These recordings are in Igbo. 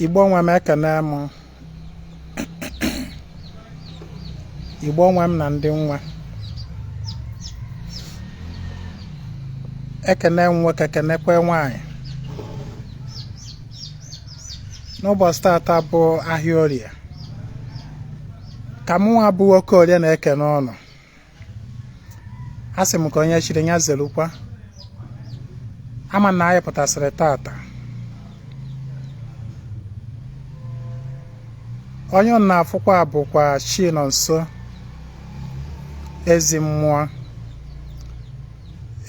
Igbo nwe m ekene m Igbo nwe m na ndị nwa ekene nwoke kenekwe nwanyị n'ụbọchị tata bụ ahịa orie ka mụ abụ nwoke orie na-ekene ọnụ asị m ka onye chiri ya zelukwa ama na anyị pụtasịrị tata onye ọ na-afụkwa bụkwa chi nọ nso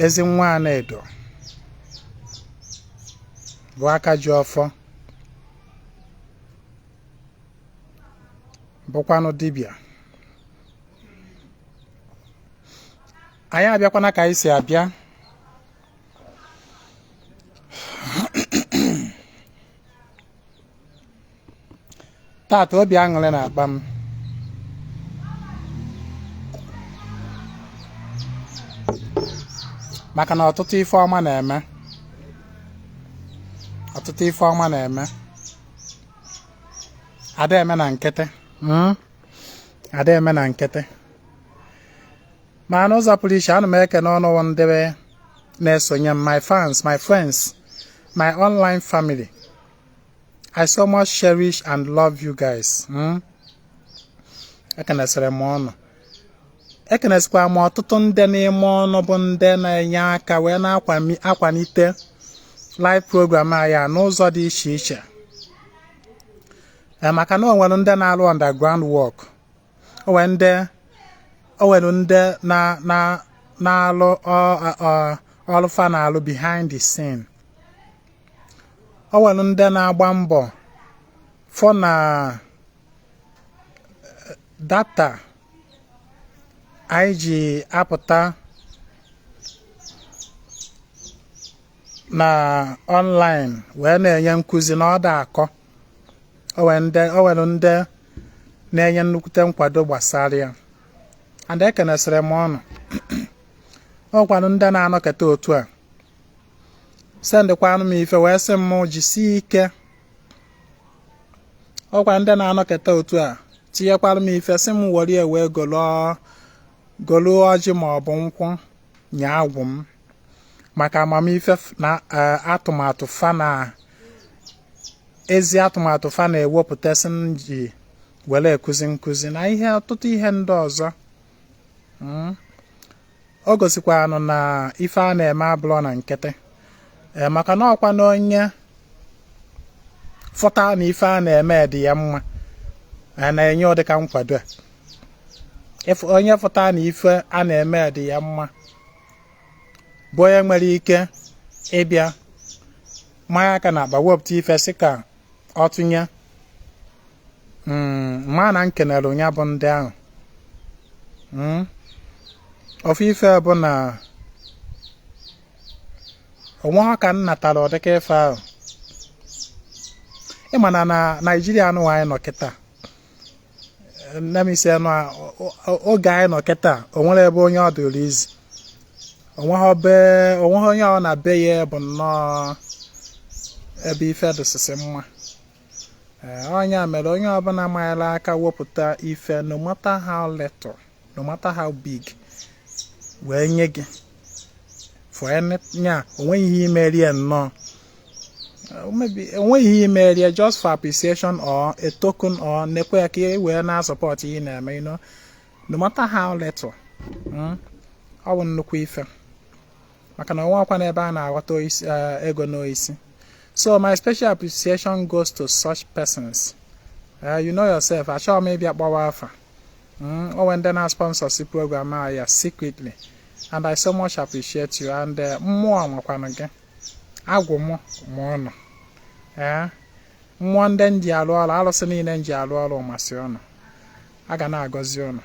Ezinwa Anaedo bụ Akajiọfọ bụkwanụ dibịa. Anyị abịakwana ka anyị si abịa tata obi aṅụrị na-akpa m maka na ọtụtụ ife ọma na-eme ada eme na nkịtị ma n'ụzọ pụrụ iche ana m ekene ọnụ ndebe na-esonye m, my fans, my friends, my online family. I so much cherish and love you guys. Ekenesịrị m ọnụ ekenesikwa m ọtụtụ ndị n'ime ọnụ bụ ndị na-enye aka wee na-akwanite live program anyị n'ụzọ dị iche iche maka na o nwere ndị na-alụ underground work, o nwere ndị na-alụ ọlụfa na-alụ behind the scene, o nwere ndị na-agba mbọ fọ na data anyị ji apụta na online wee na-enye nkụzi na ọda akọ. O nwere ndị na-enye nnukwute nkwado gbasara ya and ekenesịrị m ọnụ ọkwanụ ndị na-anọketa otu a sendịkwanụ m ife wee sị m jisie ike. Ọkwa ndị na-anọketa otu a tinyekwara m ife sị m were wee golo ọjị ma ọ bụ nkwụ nya agwụ m maka amamife na atụmatụ fa na ezi atụmatụ fa na-ewepụta sị m ji were ekuzi nkụzi na ihe ọtụtụ ihe ndị ọzọ. O gosikwanụ na ife a na-eme abụrụ na nkịtị maka na ọkwa na onye fọta na ife a na-eme dị ya mma na-enye ụdịka nkwado onye fọta na ife a na-eme dị ya mma bụ onye nwere ike ịbịa mmanya aka na akpa wepụta ife sị ka ọ tụnye ma na nkenere onye bụ ndị ahụ. Ofu ife bụ na onwe ha ka m natara ụdịka ife ahụ ịma na Naijiria anụ anyị nọ kịta nemisi anụ oge anyị nọ kịta o nwere ebe onye ọ dụrụ izi onwe ha onye ọ na be ya bụ nnọọ ebe ife dụsịsị mma. Onye a mere onye ọbụla manyere aka wepụta ife no matter how little, no matter how big wee nye gị nya onweghị ihe imerie nnọọ onweghị ihe imerie just for appreciation or a token or nekwe ya ka ị wee na-support ihe na-eme no matter how little. Ọ bụ nnukwu ife maka na onwe ọkwa n'ebe a na-aghọta ego n'oisi. So my special appreciation goes to such persons. You know yourself, achọrọ m ịbịa kpọwa afa onwe ndị na-sponsor si program ya secretly and I so much appreciate you and mmụọ nwekwanụ gị agwụ m ọnụ mmụọ ndị nji alụ ọrụ alụsị niile nji alụ ọrụ masị ọnụ a ga na-agọzi ọnụ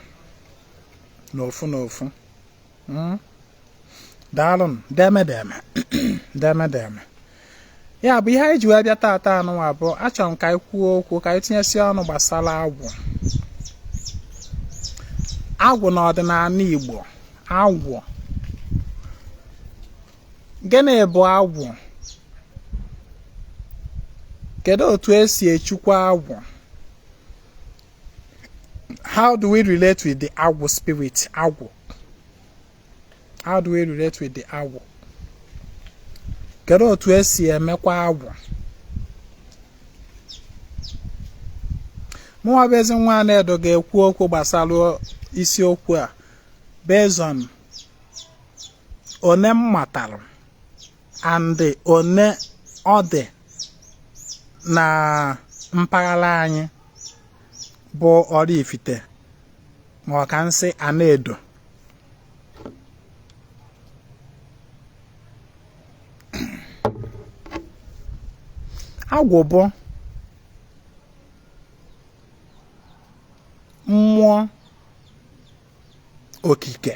n'ofu daalụ demedeme ya bụ ihe anyị ji wee bịa tata anụnwa bụ achọrọ m ka anyị kwuo okwu ka anyị tinyesi ọnụ gbasara agwụ n'ọdịnala Igbo. Agwụ gịnị bụ agwụ? kedu otu esi echukwa agwụ? How do we relate with the AGWU spirit? AGWU. How do we relate with the AGWU? Kedu otu esi emekwa agwụ? Mụnwa bụ Ezinwa Anaedo ga-ekwu okwu gbasara isiokwu a based on one m matara and one ọ dị na mpaghara anyị bụ Oraifite ma ọ ka nsị Anaedo. Agwụ bụ mmụọ okike.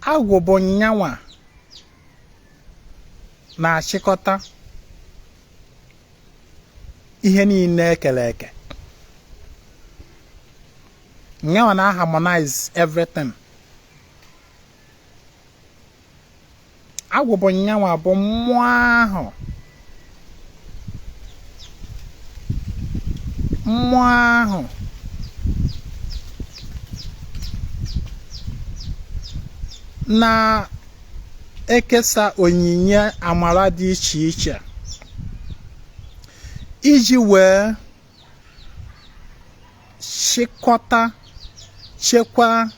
Agwụ bụ nyanwa na-achịkọta ihe niile ekere eke. Nyanwa na-harmonize everything. Agwụ bụ nyanwa bụ mmụọ ahụ. Mmụọ ahụ na-ekesa onyinye amara dị iche iche iji wee chịkọta, chekwaa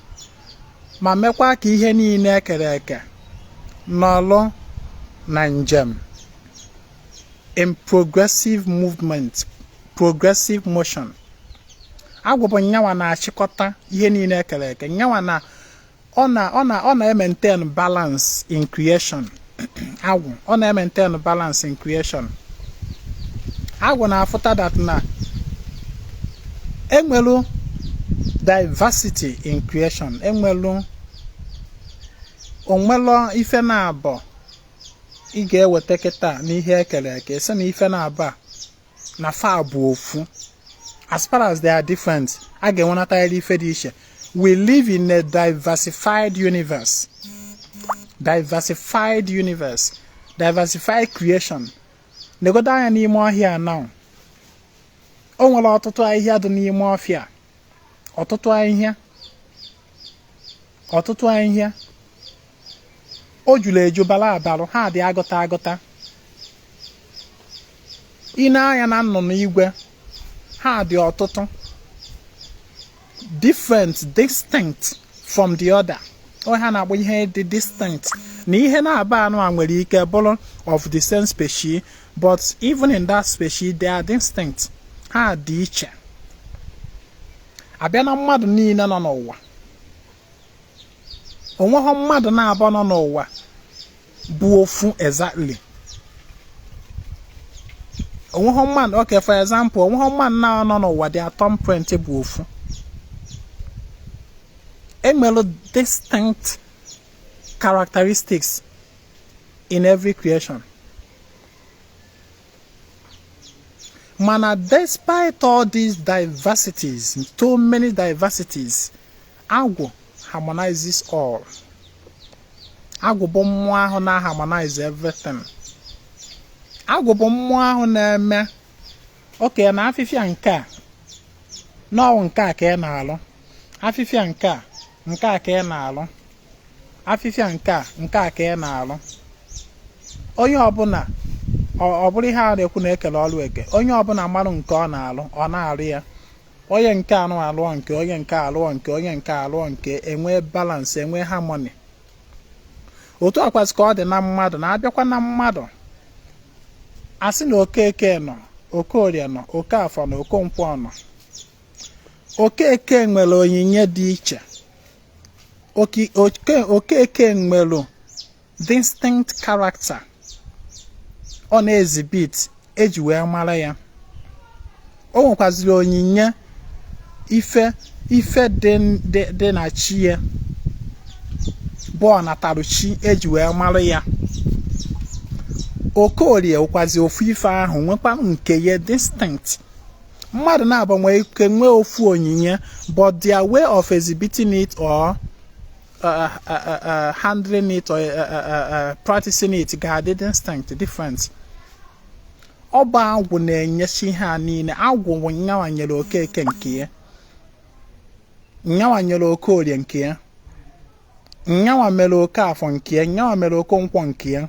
ma mekwa ka ihe niile ekere eke nọlụ na njem in progressive movement, progressive motion. Agwụ bụ nyanwa na-achịkọta ihe niile ekere eke. Nyanwa na ọ na-maintain balance in creation. Agwụ ọ na-maintain balance in creation. Agwụ na-afụta that na enwelu diversity in creation. Onwelu ife na-abụ ị ga-eweta kịta n'ihe ekere eke ese na ife na-abụ na fa bụ ofu. As far as they are different, a ga-enwenata ife dị iche. We live in a diversified universe. Diversified universe. Diversified creation. Negoda anya n'ime ọhịa now. O nwere ọtụtụ ahịhịa dị n'ime ọfịa. Ọtụtụ ahịhịa. O juru eju bala abalụ, ha dị agụta. Ị na-anya na nnụnụ igwe, ha dị ọtụtụ. Different, distinct from the other. O ha na-agba ihe dị distinct. Na ihe na-aba anụ a nwere ike bụrụ of the same species, but even in that species they are distinct. Ha dị iche. Abịa na mmadụ niile nọ n'ụwa. Onweghị mmadụ na-abụ nọ n'ụwa bụ ofu exactly. Onweghị mmadụ, okay, for example, onweghị mmadụ na-anọ n'ụwa dị thumbprint bụ ofu. Enwere distinct characteristics in every creation. Mana despite all these diversities, so many diversities, Agwụ harmonizes all. Agwụ bụ mmụọ ahụ na-harmonize everything. Agwụ bụ mmụọ ahụ na-eme okay na afịfịa nke a n'ọwụ nke a ka ị na-alụ. Afịfịa nke a ka ị na-alụ. Afịfịa nke a ka ị na-alụ. Onye ọbụla ọ bụrụ ihe a na-ekwu na ekele ọlụ eke. Onye ọbụla mmadụ nke ọ na-alụ, ọ na-arụ ya. Onye nke anụ alụọ nke, onye nke alụọ nke, onye nke alụọ nke, enwe balance, enwe harmony. Otu akwasị ka ọ dị na mmadụ, na-abịakwa na mmadụ. Asị na Okeke nọ, Okorie nọ, Okafọ nọ, Okonkwọ nọ. Okeke nwere onyinye dị iche. Okeke nwere distinct character. Ọ na-exhibit eji wee mara ya. O nwekwaziri onyinye ife dị na chi ya bụ ọnatarụ chi eji wee mara ya. Okorie wekwazi ofu ife ahụ nwekwa nke ya distinct. Mmadụ na-abụ nwee ike nwee ofu onyinye, but their way of exhibiting it or handling it or practicing it ga-adị distinct different. Ọba agwụ na-enyechi ha niile. Agwụ bụ nyawa nyere Okeke nke ya, nyawa nyere Okorie nke ya, nyawa mere Okafọ nke ya, nyawa mere Okonkwọ nke ya.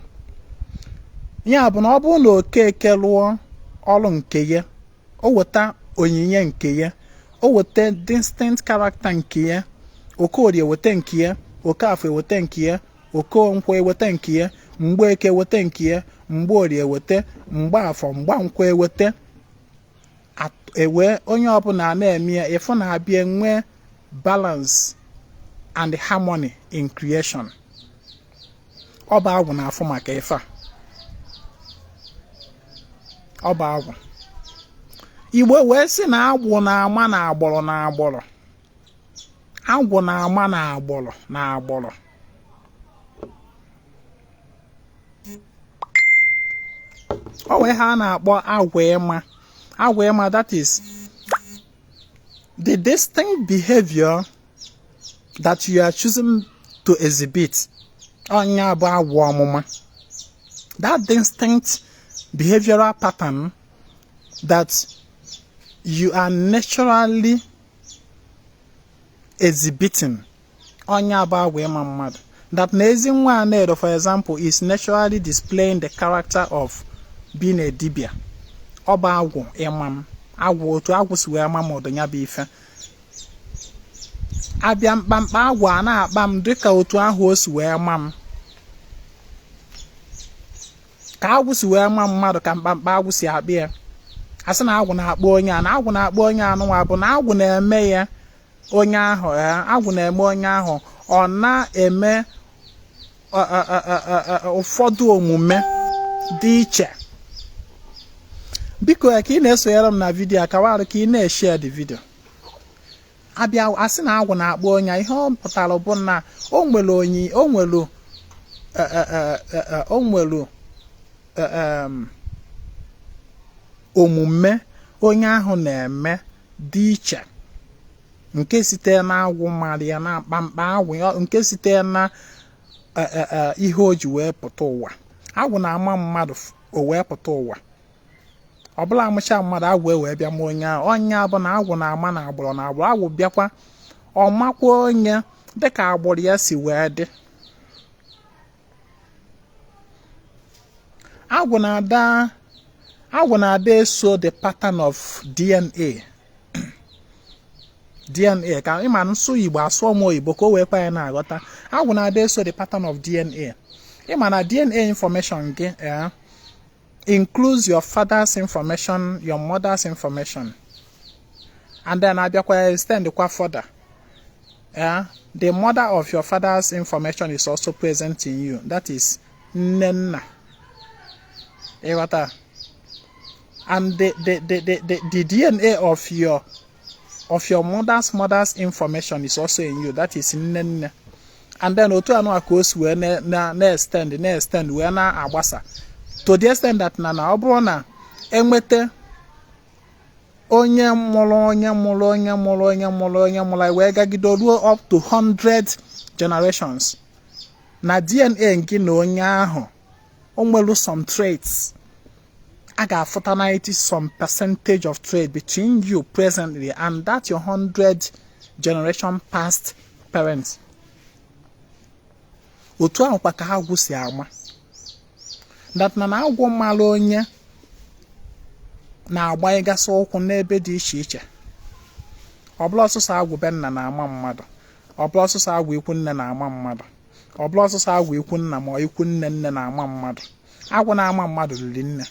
Ya bụ na ọ bụrụ na Okeke lụọ ọrụ nke ya, o weta onyinye nke ya, o weta distinct character nke ya, Okorie weta nke ya, Okafọ weta nke ya, Okonkwọ weta nke ya, Mgbeke weta nke ya, Mgborie weta, Mgbafọ, Mgbankwọ weta, ewe onye ọbụla na-eme ya ịfụ na-abịa nwee balance and harmony in creation. Ọba agwụ na-afụ maka ife a. Ọba agwụ Igbo wee sị na agwụ na-ama na agbọrọ na agbọrọ. Agwụ na-ama na agbọrọ na agbọrọ. O wee ha na-akpọ agwụ ịma. Agwụ ịma, that is the distinct behavior that you are choosing to exhibit. Onya bụ agwụ ọmụma. That distinct behavioral pattern that you are naturally exhibiting. Onya bụ agwụ ịma mmadụ. That Ezinwa Anaedo, for example, is naturally displaying the character of being a dibia. Ọba agwụ ịma, agwụ otu agwụ si wee ama ọdụ ya bụ ife. Abịa mkpamkpa agwụ a na-akpa m dịka otu ahụ o si wee ma m. Ka agwụ si wee ma mmadụ ka mkpamkpa agwụ si akpa ya. Asị na agwụ na-akpọ onye a, na agwụ na-akpọ onye anụnwa bụ na agwụ na-eme ya onye ahụ, agwụ na-eme onye ahụ ọ na-eme ụfọdụ omume dị iche. Biko ya ka ị na-esonyere m na vidiyo akawarụ ka ị na-eshare the video. Abịa asị na agwụ na-akpọ onye, ihe ọ pụtara bụ na o nwere omume onye ahụ na-eme dị iche, nke site na agwụ mmadụ ya na mkpamkpa agwụ, nke site na ihe o ji wee pụta ụwa. Agwụ na-ama mmadụ o wee pụta ụwa. Ọ bụla amụcha mmadụ agwụ wee bịa ma onye ahụ. Onye bụ na agwụ na-ama na agbụrụ na agbụrụ. Agwụ bịakwa ọ makwa onye dịka agbụrụ ya si wee dị. Agwụ na-ada eso the pattern of DNA. DNA ka ịma nsụ Igbo asụọ m Igbo ka o wee kwa ya na-aghọta. Agwụ na-ada eso the pattern of DNA. Ịma na DNA information gị includes your father's information, your mother's information, and then abịakwa extend kwa further. The mother of your father's information is also present in you. That is Nnenna. And the DNA of your mother's information is also in you. That is Nnenna. And then otu anụ aka o si wee na-extend wee na-agbasa. To the extent that na ọ bụrụ na enweta onye mụrụ wee gagide ruo up to 100 generations, na DNA nke na onye ahụ o nwere some traits. A ga-afụta 90 some percentage of trade between you presently and that your 100 generation past parents. Otu ahụ kwa ka agwụ si ama. That na agwụ mmalụ onye na-agba ịgasị ụkwụ n'ebe dị iche iche. Ọ bụla ọsụsọ agwụ be nna na-ama mmadụ. Ọ bụla ọsụsọ agwụ ikwu nne na-ama mmadụ. Ọ bụla ọsụsọ agwụ ikwu nna ma ikwu nne na-ama mmadụ. Agwụ na-ama mmadụ riri nne.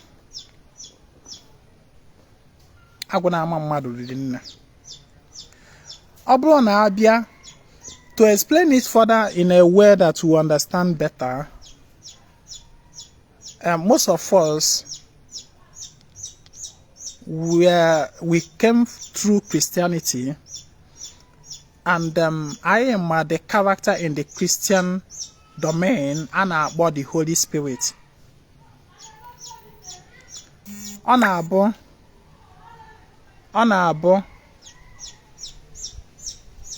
Agwụ na-ama mmadụ riri nne. Ọ bụrụ na abịa to explain it further in a way that we understand better, most of us we came through Christianity, and I am the character in the Christian domain and about the Holy Spirit. Ọ na-abụ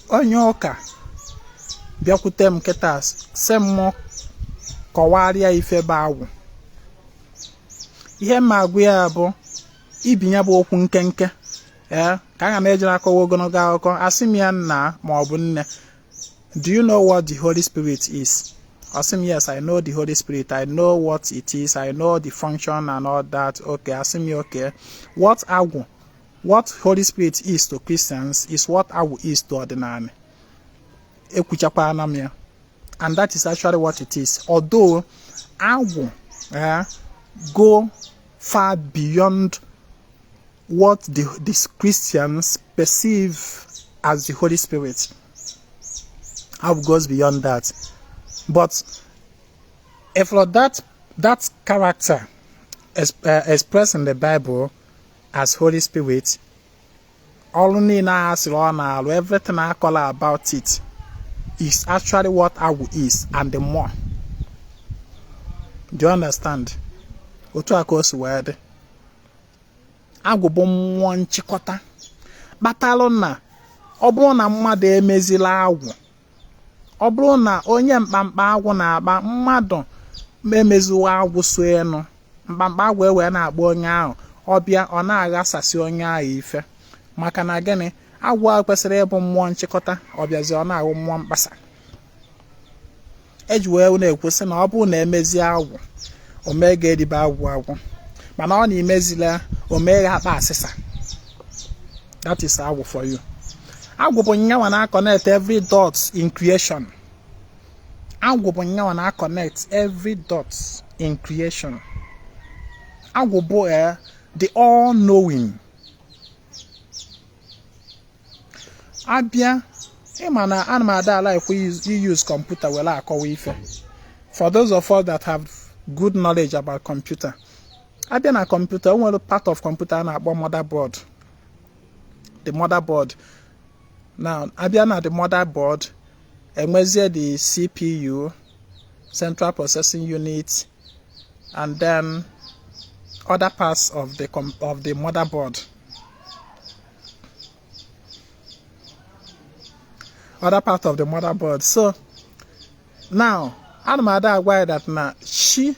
onye ụka bịakwute m kịta sị m kọwarịa ife bụ agwụ. Ihe mma agwụ ya bụ ibinye bụ okwu nkenke ka a ga na-ejere akọwa ogologo akụkọ asị m ya nna ma ọ bụ nne, do you know what the Holy Spirit is? Asị m, yes, I know the Holy Spirit, I know what it is, I know the function and all that. Okay, asị m, okay, what agwụ, what Holy Spirit is to Christians is what agwụ is to ordinary. Ekwuchakwana m ya, and that is actually what it is. Although agwụ go far beyond what these Christians perceive as the Holy Spirit. Agwụ goes beyond that. But if that character is expressed in the Bible as Holy Spirit, everything I call about it is actually what agwụ is, and the more. Do you understand? Otu aka o si wee dị. Agwụ bụ mmụọ nchịkọta kpatalụ na ọ bụrụ na mmadụ emezila agwụ, ọ bụrụ na onye mkpamkpa agwụ na-agba mmadụ emeziwa agwụ so enu, mkpamkpa agwụ ewee na-agba onye ahụ ọbịa ọ na-aghasasị onye ahụ ife, maka na gịnị? Agwụ ahụ kwesịrị ịbụ mmụọ nchịkọta, ọbịazi ọ na-ahụ mmụọ mkpasa. Eji wee na-ekwusị na ọ bụrụ na emezie agwụ omee ga-edibe agwụ, mana ọ na-emezila omee akpa asịsa. That is agwụ for you. Agwụ bụ nyanwa na-connect every dot in creation. Agwụ bụ nyanwa na-connect every dot in creation. Agwụ bụ the all-knowing. Abịa ịma na ana m ada ala use computer were akọwa ife. For those of us that have good knowledge about computer, abịa na computer, onwere part of computer na-akpọ motherboard. The motherboard. Now, abịa na the motherboard, enwezie the CPU, central processing unit, and then other parts of the motherboard. Other part of the motherboard. So now, Anamada agwa that now she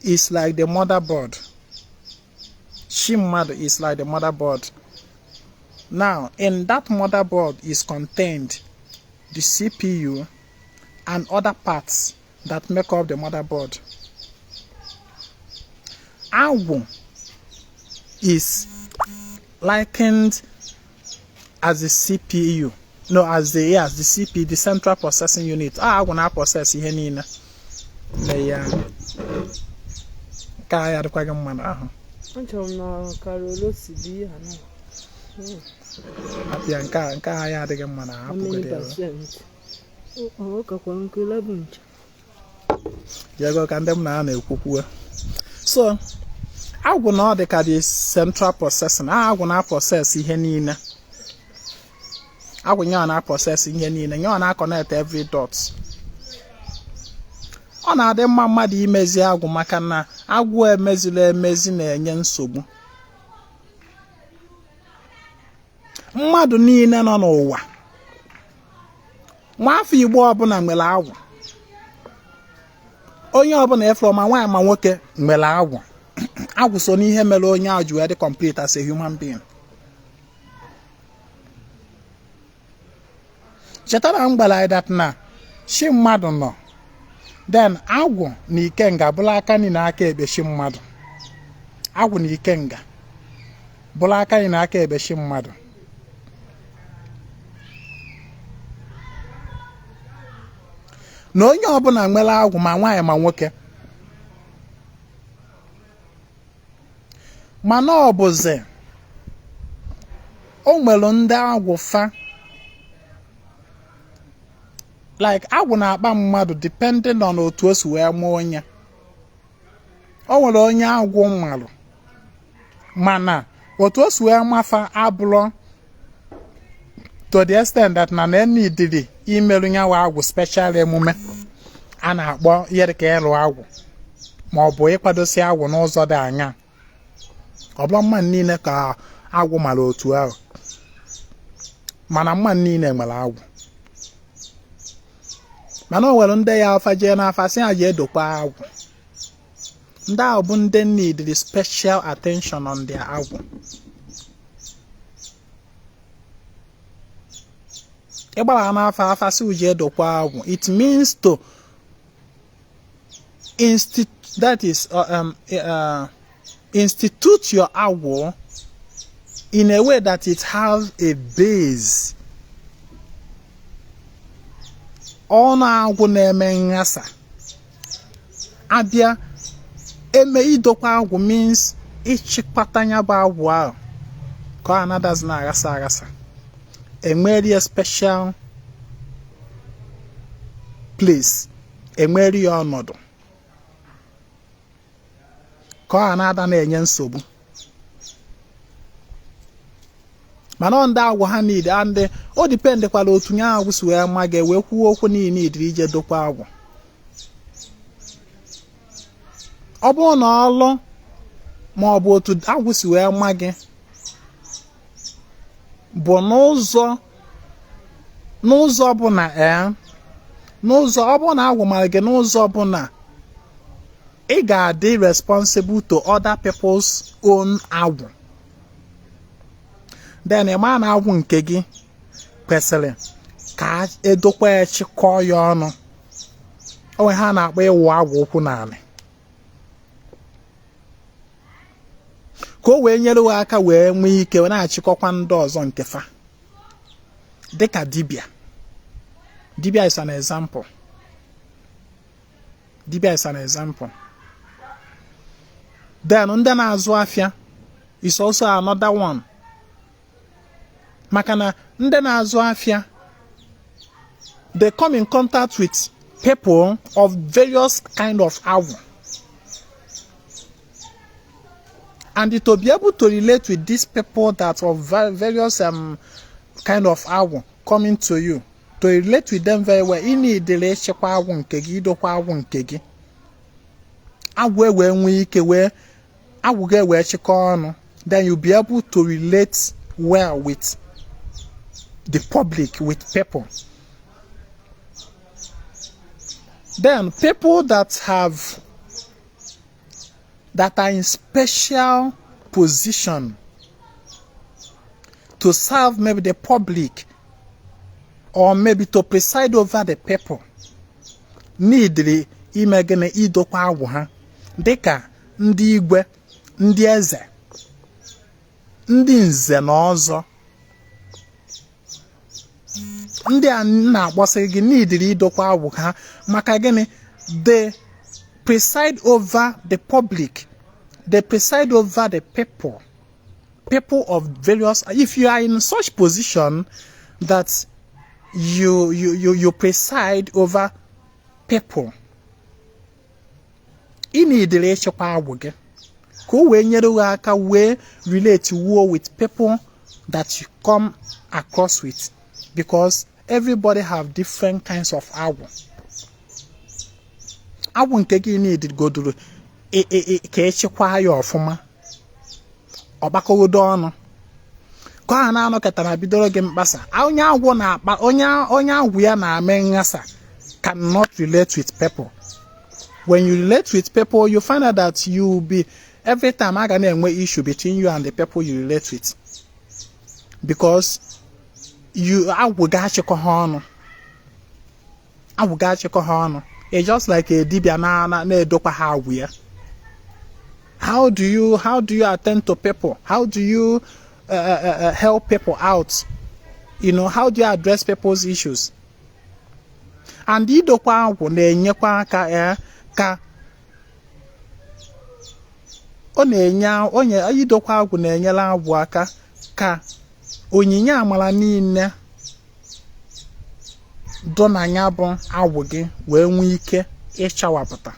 is like the motherboard. She mother is like the motherboard. Now, in that motherboard is contained the CPU and other parts that make up the motherboard. Agwụ is likened as the CPU. No, as the CPU, the central processing unit. Agwụ na process ihe niile. Ya ka ya dịkwa gị mma ahụ. Achọrọ m na karolo si bi ha na. Apịa nke a ya adịghị mma na hapụgide. O kakwa nkele bụ ncha. Yago ka ndị m na-ekwukwu. So, agwụ na ọ dị ka the central processing. Agwụ na process ihe niile. Agwụ nya na process ihe niile. Nya na connect every dot. Ọ na-adị mma mmadụ imezi agwụ maka na agwụ emezila emezi na-enye nsogbu. Mmadụ niile nọ n'ụwa, nwafọ Igbo ọbụla nwere agwụ. Onye ọbụla efere ma nwaanyị ma nwoke nwere agwụ. Agwụ so n'ihe mere onye ahụ ji wee dị complete as a human being. Chetara m gbara that na shi mmadụ nọ, then agwụ na ikenga bụla aka nri na aka ebe shi mmadụ. Agwụ na ikenga bụla aka nri na aka ebe shi mmadụ. Na onye ọbụla nwere agwụ ma nwaanyị ma nwoke, mana ọ bụzi o nwere ndị agwụ fa, like agwụ na-akpa mmadụ depending on otu o si wee mụọ onye. O nwere onye agwụ mmalụ, mana otu o si wee mafa abụrụ to the extent that na need imerụ nyawa agwụ special emume a na-akpọ ihe dịka ịlụ agwụ ma ọ bụ ịkwadosi agwụ n'ụzọ dị anya. Ọ bụrụ mmadụ niile ka agwụ mara otu ahụ, mana mmadụ niile nwere agwụ. mana o nwere ndị ya afa jee n'afa sị ha jee dokwa agwụ. Ndị ahụ bụ ndị need the special attention on their agwụ. Ịgbara n'afa afa sị uje dokwa agwụ, it means to institute your agwụ in a way that it has a base. Ọ na-agwụ na-eme nghasa abịa eme idokwa agwụ means ịchịkọta ya bụ agwụ ahụ ka ọ anadazi na-aghasa aghasa. Enwere a special place, enwere ya ọnọdụ ka ọ anada na-enye nsogbu. Mana ndị agwụ ha need and o dipendekwala otu nya agwụ si wee ma gị wee kwuo okwu niile idiri ije dokwa agwụ. Ọ bụrụ na ọlụ ma ọ bụ otu agwụ si wee ma gị bụ n'ụzọ bụ na n'ụzọ ọ bụrụ na agwụ mara gị n'ụzọ bụ na ị ga-adị responsible to other people's own agwụ, then ị ma na agwụ nke gị kwesịrị ka edokwa ya chịkọọ ya ọnụ. Onwe ha na-akpọ ịwụ agwụ ụkwụ n'ala ka o wee nyere ha aka wee nwee ike na-achịkọkwa ndị ọzọ nke fa. Dịka dibịa is an example. Dibịa is an example. Then ndị na-azụ afịa is also another one. Maka na ndị na-azụ afịa, they come in contact with people of various kind of agwụ. And to be able to relate with these people that of various kind of agwụ coming to you, to relate with them very well, you need the echekwa agwụ nke gị, idokwa agwụ nke gị. Agwụ wee nwee ike wee agwụ gị wee chịkọọ ọnụ, then you'll be able to relate well with the public, with people. Then people that are in special position to serve maybe the public or maybe to preside over the people need the imegene idokwa agwụ ha, dịka ndị igwe, ndị eze, ndị nze na ọzọ. Ndị a na-akpọsị gị n'idiri idokwa agwụ ha maka gịnị? They preside over the public, they preside over the people of various. If you are in such position that you preside over people, ị na-edere echekwa agwụ gị ka o wee nyere gị aka wee relate with people that you come across with, because everybody have different kinds of agwụ. Agwụ nke gị need goduru ka echekwa ya ọfụma, ọgbakọgodo ọnụ ka ha na-anọkọtara bidoro gị mkpasa. Onye agwụ na-akpa onye agwụ ya na-ame nghasa cannot relate with people. When you relate with people, you find out that you will be every time a ga na-enwe issue between you and the people you relate with, because agwụ ga-achịkọ ha ọnụ. Agwụ ga-achịkọ ha ọnụ. It's just like a dibịa na-edokwa ha agwụ ya. How do you attend to people? How do you help people out? How do you address people's issues? And idokwa agwụ na-enyekwa aka ka idokwa agwụ na-enyela agwụ aka ka onyinye amara niile dọ na ya bụ agwụ gị wee nwee ike ịchawapụta.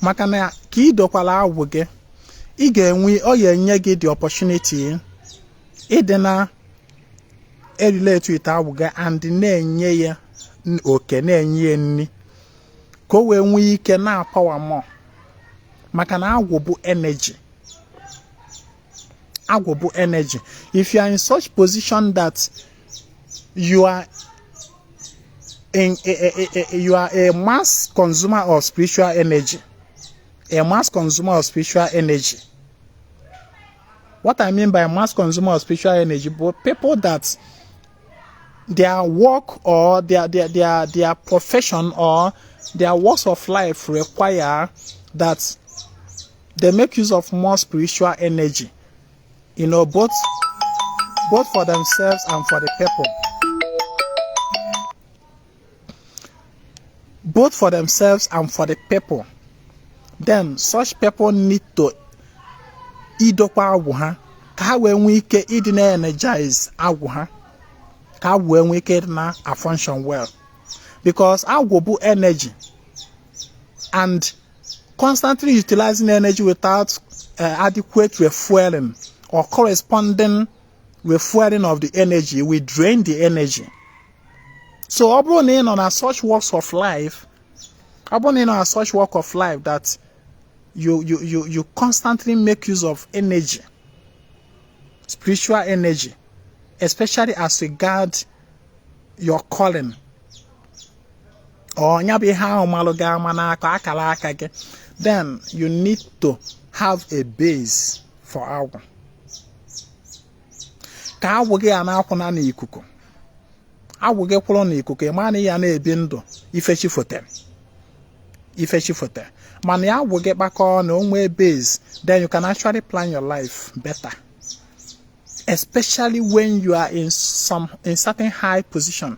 Maka na ka idokwala agwụ gị, ị ga-enwe ọ ga-enye gị the opportunity ịdị na relate with agwụ gị and na-enye ya oke, na-enye ya nri ka o wee nwee ike na power more. Maka na agwụ bụ energy. Agwụ bụ energy. If you are in such position that you are you are a mass consumer of spiritual energy. A mass consumer of spiritual energy. What I mean by mass consumer of spiritual energy, but people that their work or their profession or their works of life require that they make use of more spiritual energy, you know, both for themselves and for the people. Both for themselves and for the people. Then such people need to idokwa agwụ ha ka ha wee nwee ike ịdị na energize agwụ ha ka ha wee nwee ike na function well, because agwụ bụ energy, and constantly utilizing energy without adequate refueling or corresponding refueling of the energy will drain the energy. So abroad on such works of life, such work of life that you constantly make use of energy, spiritual energy, especially as regard your calling. Or then you need to have a base for agwụ. Ka agwụ gị na-akwụ na n'ikuku. Agwụ gị kwụrụ n'ikuku, ma na ya na-ebi ndụ ifechi fote. Man ya agwụ gị kpakọọ na onwe base, then you can actually plan your life better. Especially when you are in certain high position.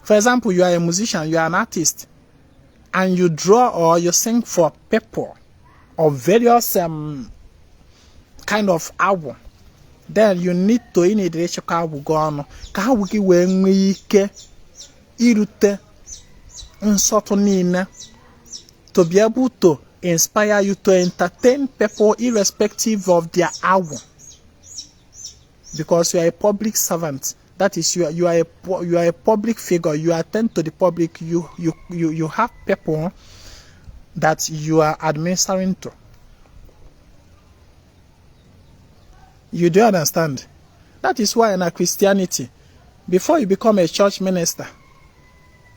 For example, you are a musician, you are an artist, and you draw or you sing for people of various kind of agwụ. Then you need to chekwa agwụ gị ọnụ ka agwụ gị wee nwee ike irute nsọtụ niile, to be able to inspire you to entertain people irrespective of their agwụ. Because you are a public servant, that is, you are a public figure. You attend to the public. You have people that you are administering to. You do understand? That is why in a Christianity, before you become a church minister,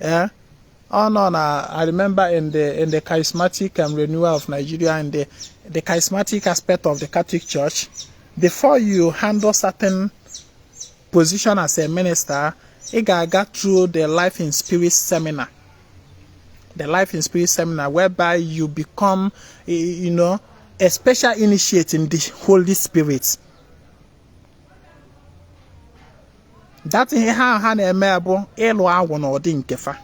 I remember in the charismatic renewal of Nigeria and the charismatic aspect of the Catholic Church, before you handle certain position as a minister, you got through the Life in Spirit seminar. The Life in Spirit seminar, whereby you become, a special initiate in the Holy Spirit. That is how na-eme ịlụ agwụ n'ụdị nke fa.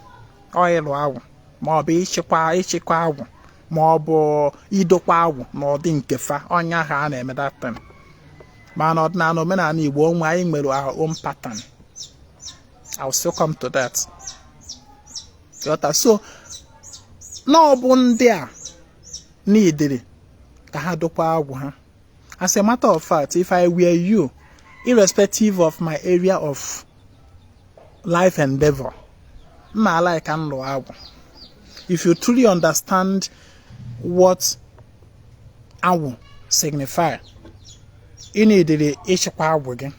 Ịlụ agwụ ma ọ bụ ịchịkwa agwụ ma ọ bụ idokwa agwụ n'ụdị nke fa. Ọnya ha na-eme that thing. Man, ọdịnala omenala Igbo onwe anyị nwere our own pattern. I'll still come to that. So, no bụ ndị a needed ka ha dokwa agwụ ha. As a matter of fact, if I were you, irrespective of my area of life endeavor, I like anlo agwụ. If you truly understand what agwụ signify, you need the ịchịkwa agwụ gị.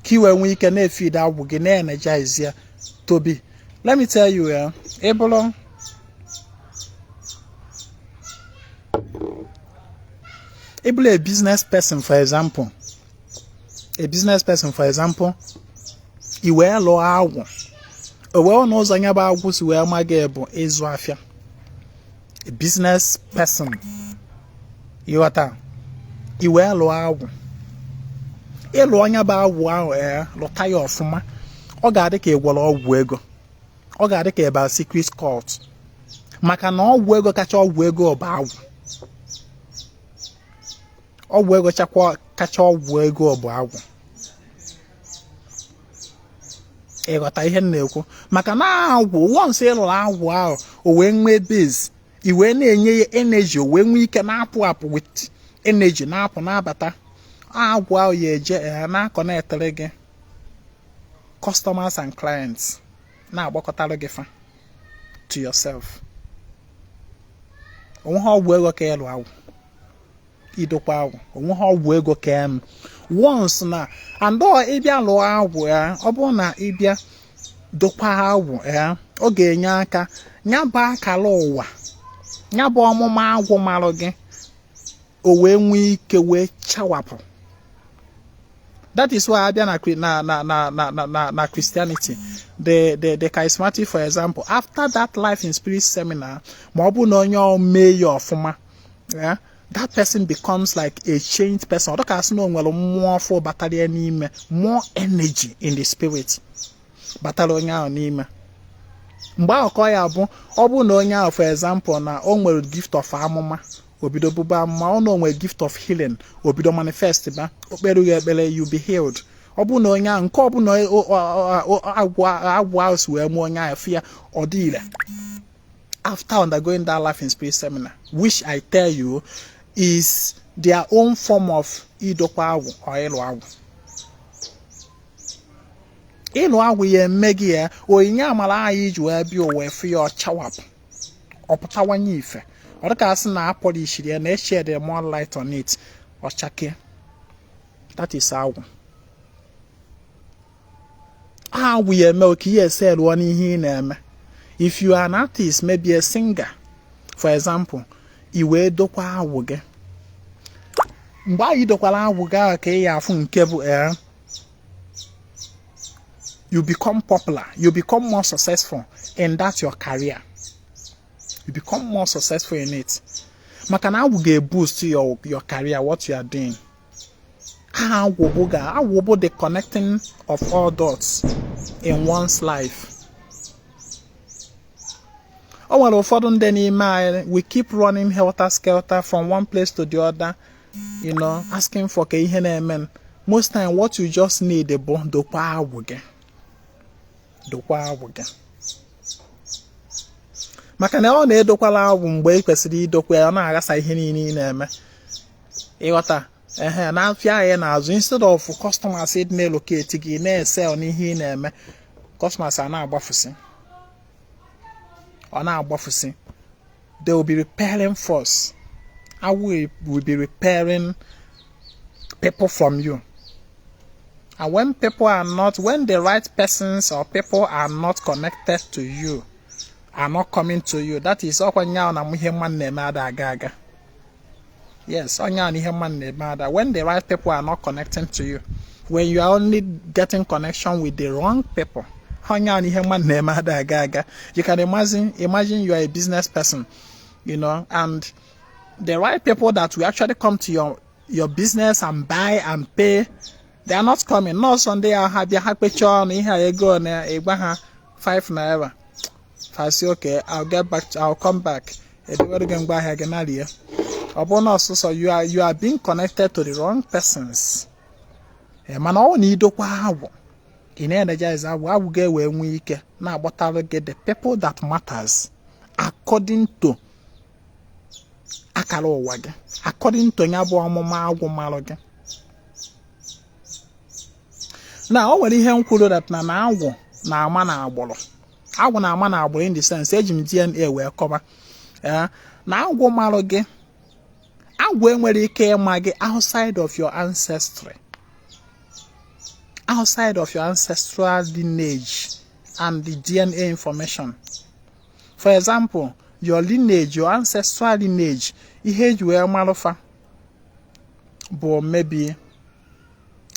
Ka iwe nwee ike na-efeed agwụ gị na-energize ya to be. Let me tell you, able a business person, for example. A business person, for example, he wear low agwụ. Well knows anya ba agwụ si wee maga bụ ịzụ afịa. A business person, you ata, he wear low agwụ. Ịlụ anya ba agwụ ahụ lụta ya ọfụma. Ọ ga-adị ka ịgwọrọ ọgwụ ego. Ọ ga-adị ka ebe secret cult. Maka na ọgwụ ego kacha ọgwụ ego ọ bụ agwụ. Ọgwụ ego kacha ọgwụ ego ọ bụ agwụ. Ịghọta ihe m na-ekwu? Maka na agwụ, once ịlụrụ agwụ ahụ, o wee nwee base, i wee na-enye ya energy, o wee nwee ike na-apụ apụ with energy na-apụ na-abata. Agwụ ahụ ya eje na-connectịrị gị customers and clients, na-agbakọtara gị fa to yourself. Onwe ha ọgwụ ego ka ịlụ agwụ. idokwa agwụ onwe ha ọgwụ ego ka once na and ịbịa lụọ agwụ ya ọ bụrụ na ịbịa dokwa agwụ ya ọ ga-enye aka nya bụ akala ụwa nya bụ ọmụma agwụ marụ gị o wee nwee ike wee chawapụ. That is why abịa na Christianity the charismatic for example after that life in spirit seminar ma ọ bụ na onye mee ya ọfụma that person becomes like a changed person. Ọ dịka asị na o nwere mmụọ ọfụ batara ya n'ime more energy in the spirit batara onye ahụ n'ime mgbe ahụ ka ya bụ ọ bụ na onye ahụ for example na o nwere gift of amụma obido bụba amụma ọ na o nwere gift of healing obido manifest ba okpere ya ekpere you be healed. Ọ bụ na onye ahụ nke ọ bụ na agwụ ahụ wee mụọ onye ahụ fịa ọ dị ire after undergoing that life in spirit seminar, which I tell you is their own form of idokwa agwụ or ịlụ agwụ. Ịlụ agwụ ya eme gị ya onyinye amara anyị ji wee bịa wee fụ ya ọchawapụ ọpụtawanye ife ọ dịka asị na apolishiri ya na eshede more light on it ọchake. That is agwụ. Agwụ ya eme oke ihe ese lụọ n'ihe ị na-eme. If you are an artist, maybe a singer, for example, i wee dokwa agwụ gị mgbe anyị dokwara agwụ gị ahụ ka ị ya afụ nke bụ you become popular, you become more successful in that your career. You become more successful in it. Maka na agwụ ga-boost your career, what you are doing. Agwụ bụ the connecting of all dots in one's life. Oh well, ụfọdụ ndị n'ime anyị we keep running helter skelter from one place to the other, you know, asking for ka ihe na-eme. Most time what you just need bụ dokwa agwụ gị. Dokwa agwụ gị. Maka na ọ na-edokwala agwụ mgbe ị kwesịrị idokwa ya ọ na-aghasa ihe niile ị na-eme. Ịghọta na afịa anyị na-azụ instead of customers ịdị na-elocate gị na-esel n'ihe ị na-eme customers a na-agbafusi. They will be repairing force. I will be repairing people from you. And when the right persons or people are not connected to you, are not coming to you, that is all when yes, when the right people are not connecting to you, when you are only getting connection with the wrong people, you can imagine you are a business person, you know, and the right people that will actually come to your business and buy and pay, they are not coming. No Sunday I'll have your happy chon here go on 5 naira. If I say okay, I'll come back. So you are being connected to the wrong persons. Man, all need to in energize I will get where we can now, but I'll get the people that matters according to akalo wage, according to nyabo amoma agwụ. Now when he kwuru that na agwụ na ama na agboro agwụ na ama na agboro in the sense ejim DNA wee cover na agwụ malụ gị agwụ enwere ike ịma gị outside of your ancestry, outside of your ancestral lineage and the DNA information. For example, your lineage, your ancestral lineage, ihe eji wee malufa bụ maybe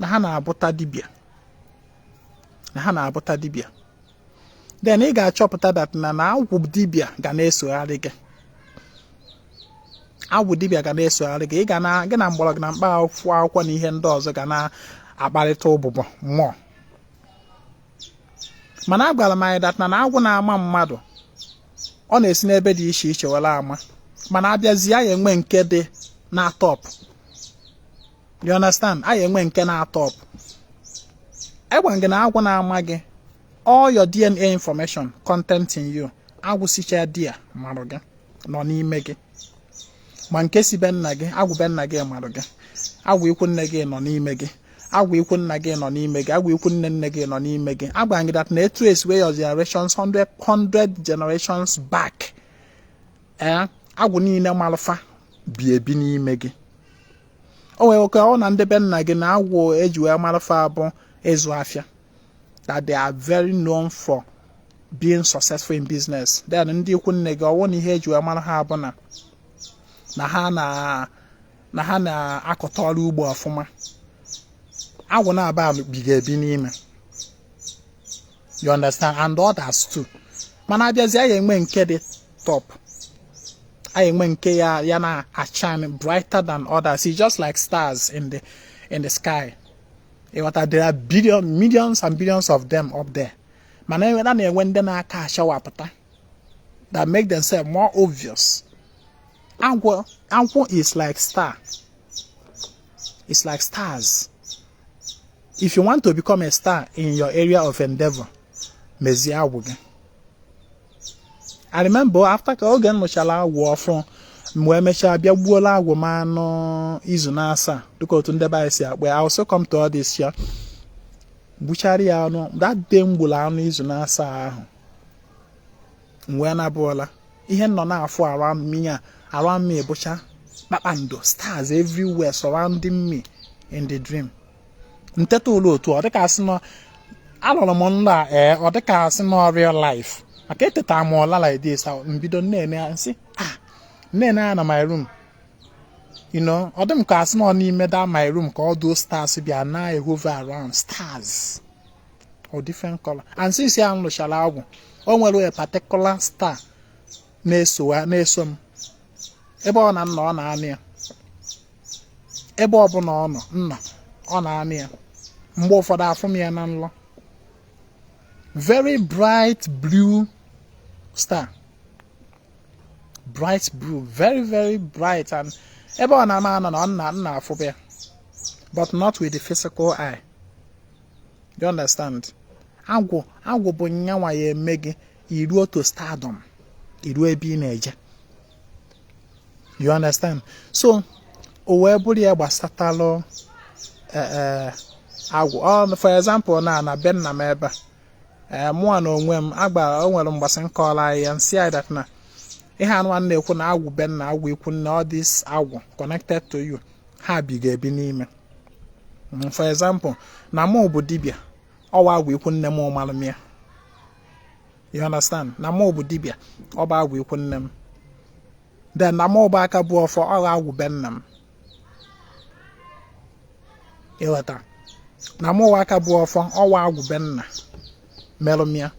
na ha na-abụta dibia. Then ị ga-achọpụta that na agwụ dibia ga na-esogharị gị. Agwụ dibia ga na-esogharị gị. Ị ga na gị na mgbọrọgwụ na mkpa akwụkwọ na ihe ndị ọzọ ga na-akparịta ụbụbọ mmụọ. Mana agwara m anyị that na agwụ na-ama mmadụ ọ na-esi n'ebe dị iche iche were ama, mana abịazi ya enwe nke dị na top. You understand? Anyị enwe nke na top. Egwa gị na agwụ na-ama gị all your DNA information content in you. Agwụ sicha dia marụ gị nọ n'ime gị. Ma nke si be nna gị, agwụ be nna gị marụ gị. Agwụ ikwu nne gị nọ n'ime gị. Agwụ ikwu nna gị nọ n'ime gị. Agwụ ikwu nne gị nọ n'ime gị. Agwa gị that na trace where your generations 100 generations back. Agwụ niile malụfa bi ebi n'ime gị. o nwere oke ọ na ndị be nna gị na agwụ eji wee marafa bụ ịzụ afịa, that they are very known for being successful in business. Then ndị ikwu nne gị ọwụ na ihe eji wee mara ha bụ na ha na-akọta ọrụ ugbo ọfụma. Agwụ na-aba biga ebi n'ime, you understand, and others too. Mana abịazi anyị enwe nke dị top, anyị enwe nke ya na shine brighter than others. It's just like stars in the sky. There are millions and billions of them up there. Mana enwe na-enwe ndị na-aka ashawapụta that make themselves more obvious. Agwụ is like star. It's like stars. If you want to become a star in your area of endeavor, mezi agwụ gị. I remember after ka oge nụchala agwụ ọfụ, mgbe emechaa bịa gbuola agwụ m anụ izu na asaa dịka otu ndị be anyị si akpa. I also come to all this year. Gbuchara ya anụ, that day m gburu anụ izu na asaa ahụ. Mgbe na-abụọla ihe nọ na-afụ around me bụcha kpakpando, stars everywhere surrounding me in the dream. Nteta ụlọ otu ọ dịka asị nọ alọrọ m nla ọ dịka asị nọ real life. Maka eteta m ọla like this, mbido nne nsị nne na my room, you know, ọ dị m ka asị nọ n'ime that my room ka all those stars bịa na hover around, stars of different color. And since ya nlụchara agwụ, o nwere a particular star na-eso m ebe ọ na nna ọ na-anị ya, ebe ọ bụla ọ nọ nna ọ na-anị ya. Mgbe ụfọdụ afụ m ya na nlọ, very bright blue star, bright blue, very very bright. And ebe ọ na-ama anọ na nna afụ ya, but not with the physical eye. Do you understand? Agwụ bụ nyanwa ya eme gị iruo to stardom, iruo ebe ị na-eje. You understand? So o wee bụrụ ya gbasatalụ agwụ. For example, na be nna m ebe mụa na onwe m o nwere mgbasị nkọla ya nsị anyị that na ihe anụ a na-ekwu na agwụ be nna agwụ ikwu na all this agwụ connected to you, ha biga ebi n'ime. For example, na mụ bụ dibịa, ọwa agwụ ikwu nne m ụmalụ m ya. You understand? Na mụ bụ dibịa, ọ bụ agwụ ikwu nne m. Then na mụ bụ aka bụ ọfọ, ọwa agwụ be nna m. Ịghọta? Na mụ aka bụ ọfọ, ọwa agwụ be nna melomia.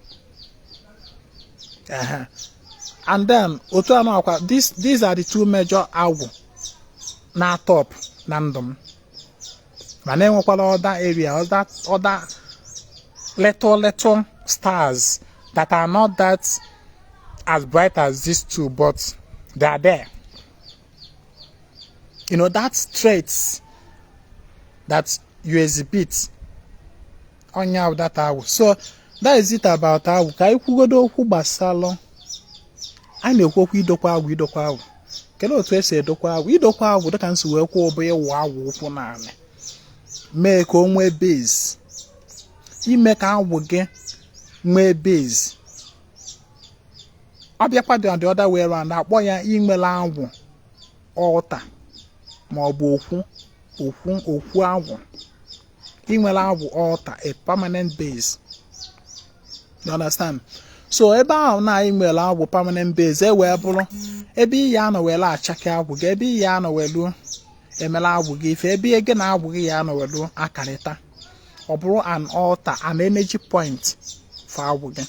And then otu anọ akwa, these are the two major agwụ na top na ndụ m. Mana enwekwala other area, other little stars that are not that as bright as these two, but they are there. You know, that traits that you exhibit on your that agwụ. So that is it about agwụ. Ka ikwugodo okwu gbasara a na-ekwu okwu idokwa agwụ. Kedu otu esi edokwa agwụ? Idokwa agwụ dịka nsi wee kwuo bụ ịwụ agwụ ụkwụ n'ala, mee ka o nwee base, ime ka agwụ gị nwee base. Ọ bịakwa dị on the other way around, akpọ ya inwela agwụ ọta ma ọ bụ okwu agwụ. Inwela agwụ ọta, a permanent base. You understand? So ebe ahụ na inwela agwụ permanent base, e wee bụrụ ebe iyi anọ wee achake agwụ gị, ebe iyi anọ welu emela agwụ gị ife, ebe ege na agwụ gị ya anọ welu akarịta. Ọ bụrụ an altar, an energy point for agwụ gị.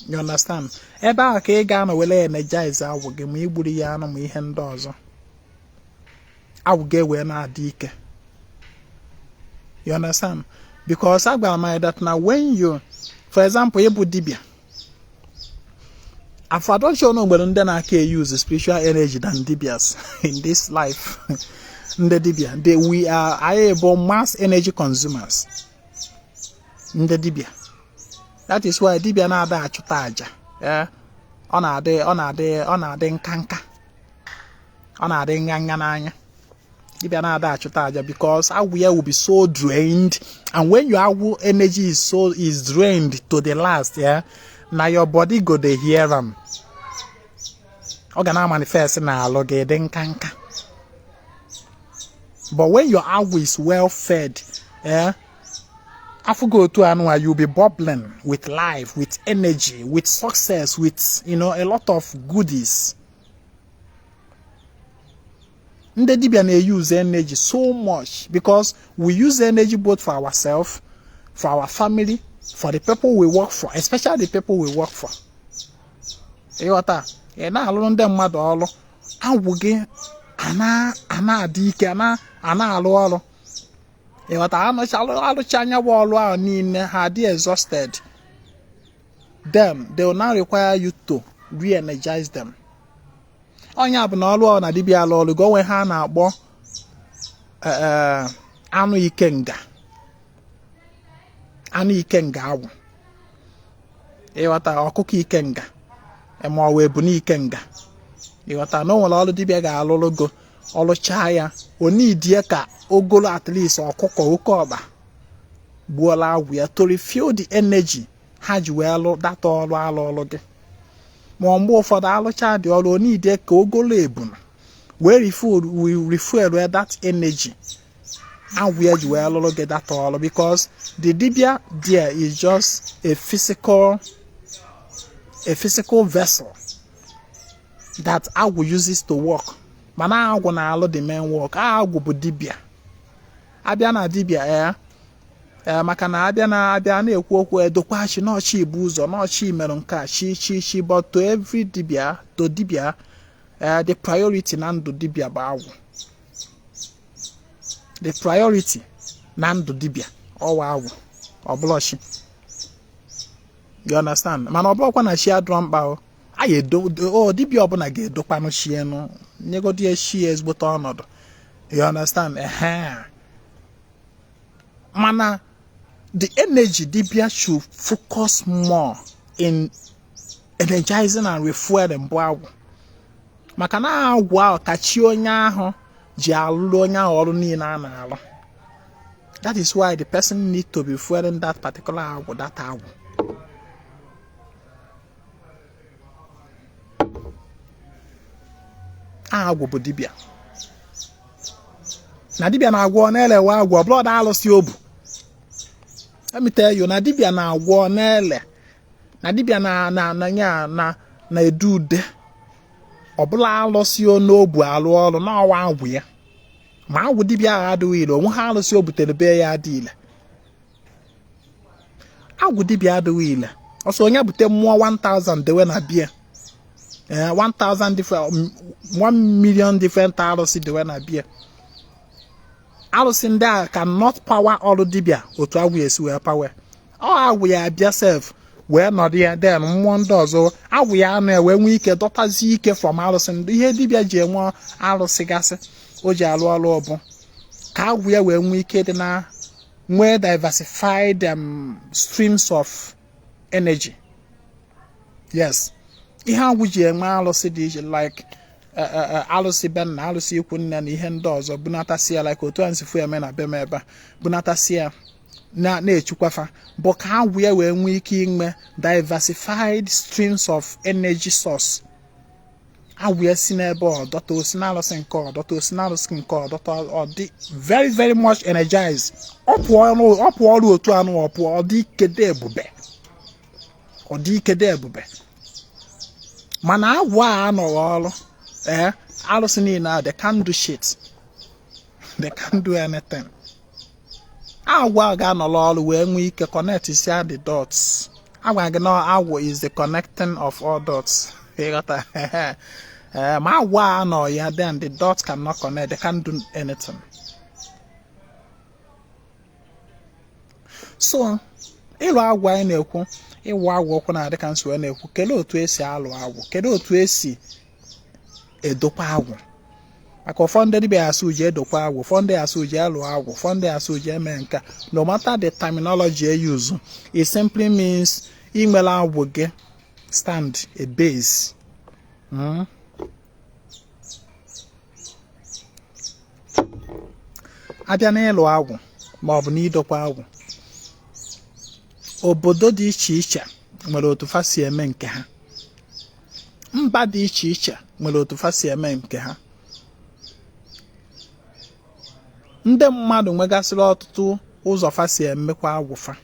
You understand? Ebe ahụ ka ị ga-anọ wele energize agwụ gị ma igburu ya anọ ma ihe ndị ọzọ. Agwụ gị wee na-adị ike. You understand? Because agwara m that na when you, for example, ịbụ dibịa, afadọchọ na ogbere ndị na-aka use spiritual energy than dibias in this life. Ndị dibịa, we are able mass energy consumers. Ndị dibịa. That is why dibịa na-ada achụta aja. Ọ na-adị nkanka. Ọ na-adị nganga n'anya. Dibịa na-ada achụta aja because agwụ ya will be so drained, and when your agwụ energy is drained to the last, now your body go dey hear am. Ọ ga na manifest na alụ gị dị nkanka. But when your agwụ is well fed, you'll be bubbling with life, with energy, with success, with a lot of goodies. Ndị dibịa na-use energy so much because we use energy both for ourselves, for our family, for the people we work for, especially the people we work for. Ịghọta, ị na-alụrụ ndị mmadụ ọrụ, agwụ gị ana-adị ike, ana-alụ ọrụ. Ịghọta, alụcha anya bụ ọrụ ahụ niile, ha dị exhausted. Then they will now require you to re-energize them. Onye bụ na ọrụ na dibịa alụ ọrụ onwe ha na-akpọ anụ ikenga agwụ. Ịghọta, ọkụkọ ikenga ma ọ wee bụ n'ikenga. Ịghọta na o nwere ọrụ dibịa ga-alụrụ go ọlụcha ya onidie ka ogolo at least ọkụkọ oke ọba gbuola agwụ ya to refill the energy ha ji wee lụ data ọrụ alụ gị. Ma mgbe ụfọdụ alụcha dị ọrụ onidie ka ogolo ebuna wee refuel that energy agwụ ya ji wee lụrụ gị data ọrụ, because the dibia there is just a physical vessel that agwụ uses to work. Mana agwụ na-alụ the main work. Agwụ bụ dibịa. Abịa na dibịa maka na abịa na-ekwu okwu edokwachi n'ọchị ibu ụzọ n'ọchị merụ nke a chi but to every dibịa the priority na ndụ dibịa bụ agwụ. The priority na ndụ dibịa ọwa agwụ ọbụlọchi. You understand? Mana ọbụlọkwa na chi adụrọ mkpa dibịa ọbụla ga-edokwanụ chi enu nyegodi chi ezigbote ọnọdụ. You understand? Mana the energy dibịa should focus more in energizing and refueling mbụ agwụ. Maka na agwụ ahụ ka chi onye ahụ ji alụrụ onye ahụ ọrụ niile a na-alụ. That is why the person need to be fueling that particular agwụ, that agwụ. Agwụ bụ dibịa. Na dibịa na-agwọ na-elewe agwụ blood alụsị obu. Let me tell you, na dibịa na-agwọ na-ele, na dibịa na-edu ude ọbụla alụsị n'obu alụ ọrụ n'ọwa agwụ ya. Ma agwụ dibịa ahụ adịghị ile, onwe ha alụsị o butere be ya adị ile. Agwụ dibịa adịghị ile. Ọsọ onye bute mmụọ 1000 dewe na bia. 1,000 different, 1 million different alụsị dewe na bia. Alụsị ndị a cannot power ọrụ dibịa otu agwụ esi wee power. Agwụ ya abịa self wee nọdụ ya, then mmụọ ndị ọzọ agwụ ya anụ ya wee nwee ike dọtazi ike from alụsị ndị ihe dibịa ji enwe alụsị gasị o ji alụ ọrụ ọbụ ka agwụ ya wee nwee ike dị na nwee diversified streams of energy. Yes, ihe agwụ ji enwe alụsị dị iche like alụsị be na alụsị ikwu nne na ihe ndị ọzọ bunatasị ya like otu ansi fu eme na be m ebe bunatasị ya na-echukwafa bụ ka agwụ ya wee nwee ike inwe diversified streams of energy source. Agwụ ya si n'ebe ọdọta osi na alụsị nke ọdọta osi na alụsị nke ọdọta ọ dị very very much energized. Ọ pụọ ọrụ otu anụ ọ pụọ ọ dị ikede ebube. Mana agwụ a anọghị ọrụ alụsị niile they can't do shit. They can't do anything. Agwụ a ga-anọrọ ọrụ wee nwee ike connect sia the dots. Agwa gị na agwụ is the connecting of all dots. Ma agwụ a anọ ya then the dots cannot connect. They can't do anything. So ịlụ agwụ anyị na-ekwu ịwụ agwụ okwu na adịka nso wee na-ekwu kelee otu esi alụ agwụ, kelee otu esi edokwa agwụ. Maka ụfọdụ dibịa asụ ji edokwa agwụ, ụfọdụ asụ ji alụ agwụ, ụfọdụ asụ ji eme nka. No matter the terminology you use, it simply means imela agwụ gị stand a base. Abịa na ịlụ agwụ ma ọ bụ na idokwa agwụ, obodo dị iche iche nwere otu fa si eme nke ha. Mba dị iche iche nwere otu fa si eme nke ha. ndị mmadụ nwegasịrị ọtụtụ ụzọ fa si emekwa agwụfa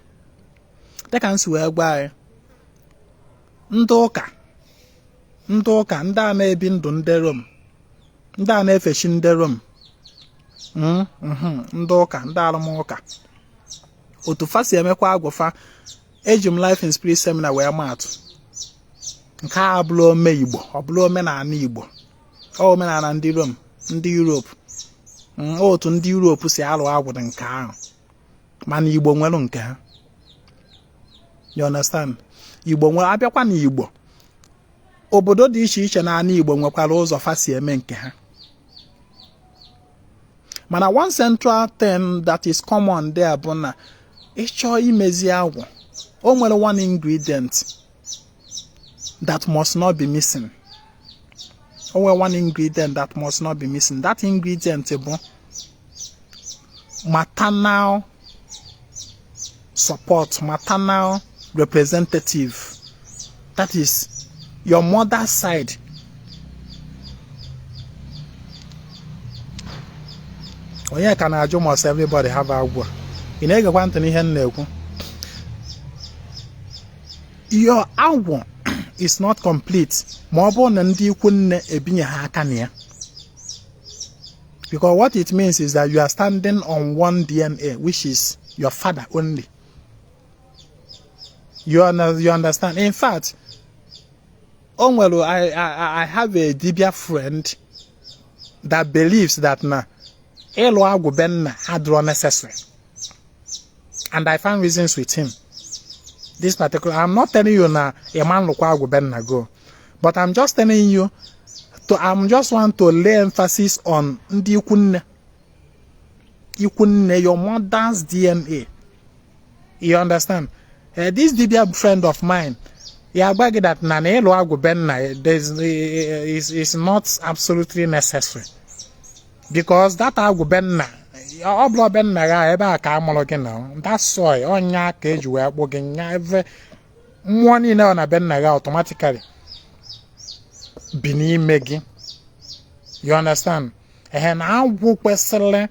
dịka nsi wee gwa anyị ndị ụka ndị a na-ebi ndụ ndị Rom, ndị a na-efechi ndị Rom, ndị ụka, ndị arụmụka, otu fa si emekwa agwụfa eji m Life in Spirit Seminar wee maatụ. Nke a bụrụ ome Igbo, ọ bụrụ omenala Igbo, ọ omenala ndị Rom, ndị Europe. Otu ndị Europe si alụ agwụ dị nke ahụ, mana Igbo nwere nke ha. You understand? Igbo nwere, abịakwa na Igbo, obodo dị iche iche na Igbo nwekwara ụzọ fa si eme nke ha. Mana one central thing that is common there bụ na ịchọ imezi agwụ, o nwere one ingredient that must not be missing. O nwere one ingredient that must not be missing. That ingredient bụ maternal support, maternal representative. That is your mother's side. Onye ka na-ajụ must everybody have agwụ? Ị na-egekwa ntị n'ihe m na-ekwu? Your agwụ is not complete ma ọ bụrụ na ndị ikwu nne ebinye ha aka na ya. Because what it means is that you are standing on one DNA, which is your father only. You understand? In fact, I have a dibia friend that believes that ịlụ agwụ be nna adịrọ necessary. And I found reasons with him. This particular, I'm not telling you na a man lukwa agwụ be nna go, but I'm just telling you I'm just want to lay emphasis on ndị ikwu nne. Ikwu nne, your mother's DNA. You understand? This dibia friend of mine, agbaghị that na ịlụ agwụ be nna is not absolutely necessary. Because that agwụ be nna, ọ bụla be nna ga ebe a ka amụrụ gị na that soil ọnya ka eji wee kpụ gị nya ebe mmụọ niile ọ na be nna ga automatically bi n'ime gị. You understand? Na agwụ kwesịrị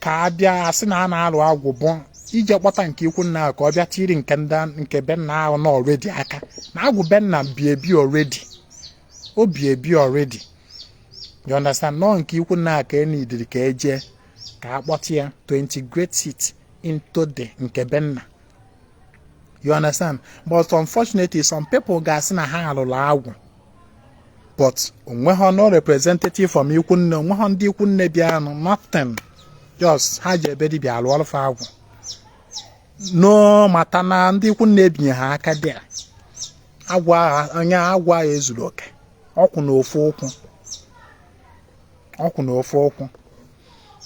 ka abịa asị na a na-alụ agwụ bụ ije kpọta nke ikwu nna ka ọ bịa tiri nke be nna ahụ na already aka. Na agwụ be nna bi ebi already. O bi ebi already. You understand? No nke ikwu nna ka enidiri ka eje ka akpọta ya to integrate it into the nke be nna. You understand? But unfortunately, some people ga-asị na ha alụrụ agwụ, but onweghị no representative from ikwu nne, onweghị ndị ikwu nne bịa nothing, just ha ji ebe dibịa alụ ọlụfa agwụ. No mata na ndị ikwu nne binye ha aka dị agwụ anya agwụ ahụ ezuru oke. Ọkwụ na ofu ụkwụ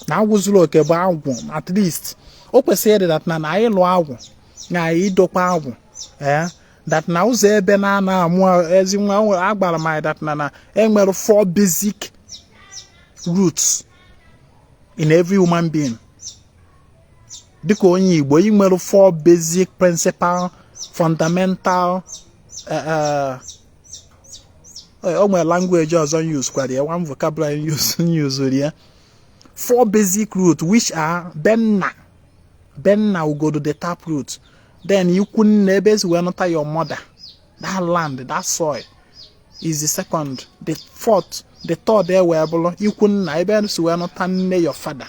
na agwụ zuru oke bụ agwụ. At least o kwesịrị that na ịlụ agwụ na idokwa agwụ that na ụzọ ebe na-ana amụ Ezinwa agbara m that na enwere 4 basic roots in every human being. Dịka onye Igbo, ị nwere 4 basic principal fundamental o nwere language ọzọ use kwara ya, one vocabulary use ya. 4 basic roots which are benna will go to the tap root. Then ikwu nne ebe esi wee nụta your mother, that land, that soil is the second. The fourth, the third wee bụrụ ikwu nna ebe esi wee nụta nne your father.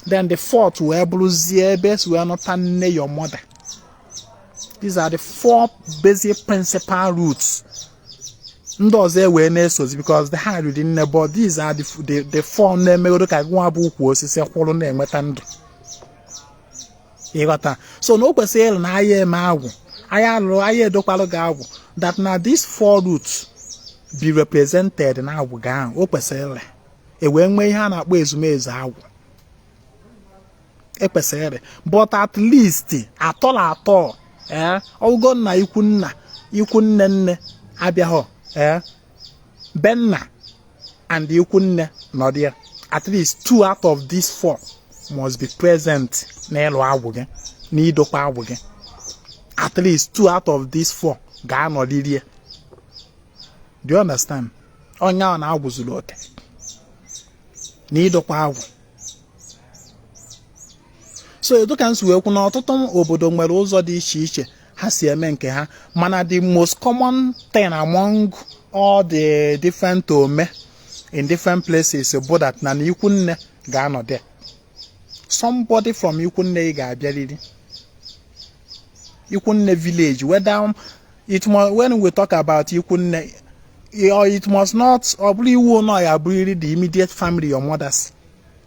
Then the fourth wee bụrụzie ebe esi wee nụta nne your mother. These are the 4 basic principal roots. Ndị ọzọ wee na-esozi because they had within nne, but these are the 4 na-emegoro ka nwa bụ ukwu osisi kwụrụ na-enweta ndụ. Ịghọta? So na o kwesịrị ịlụ na aya eme agwụ, aya edokwalụ gị agwụ, that na these 4 roots be represented na agwụ gị ahụ. O kwesịrị wee nwee ihe a na-akpọ ezumezu agwụ. Ekwesịrị, but at least atọ ọgụgụ nna ikwu nne abịaghọ be nna and ikwu nne nọ there. At least 2 out of these 4 must be present n'ịlụ agwụ gị, n'idokwa agwụ gị. At least 2 out of these 4 ga-anọdịrị. Do you understand? Onye ahụ na-agwụ zuru oke n'idokwa agwụ. so etu ka nsi wee kwu na ọtụtụ obodo nwere ụzọ dị iche iche ha si eme nke ha, mana the most common thing among all the different ome in different places bụ that na ikwu nne ga-anọ there. Somebody from ikwu nne ga-abịarịrị. Ikwu nne village, whether when we talk about ikwu nne, it must not obli iwu no ya bụrịrị the immediate family, your mothers,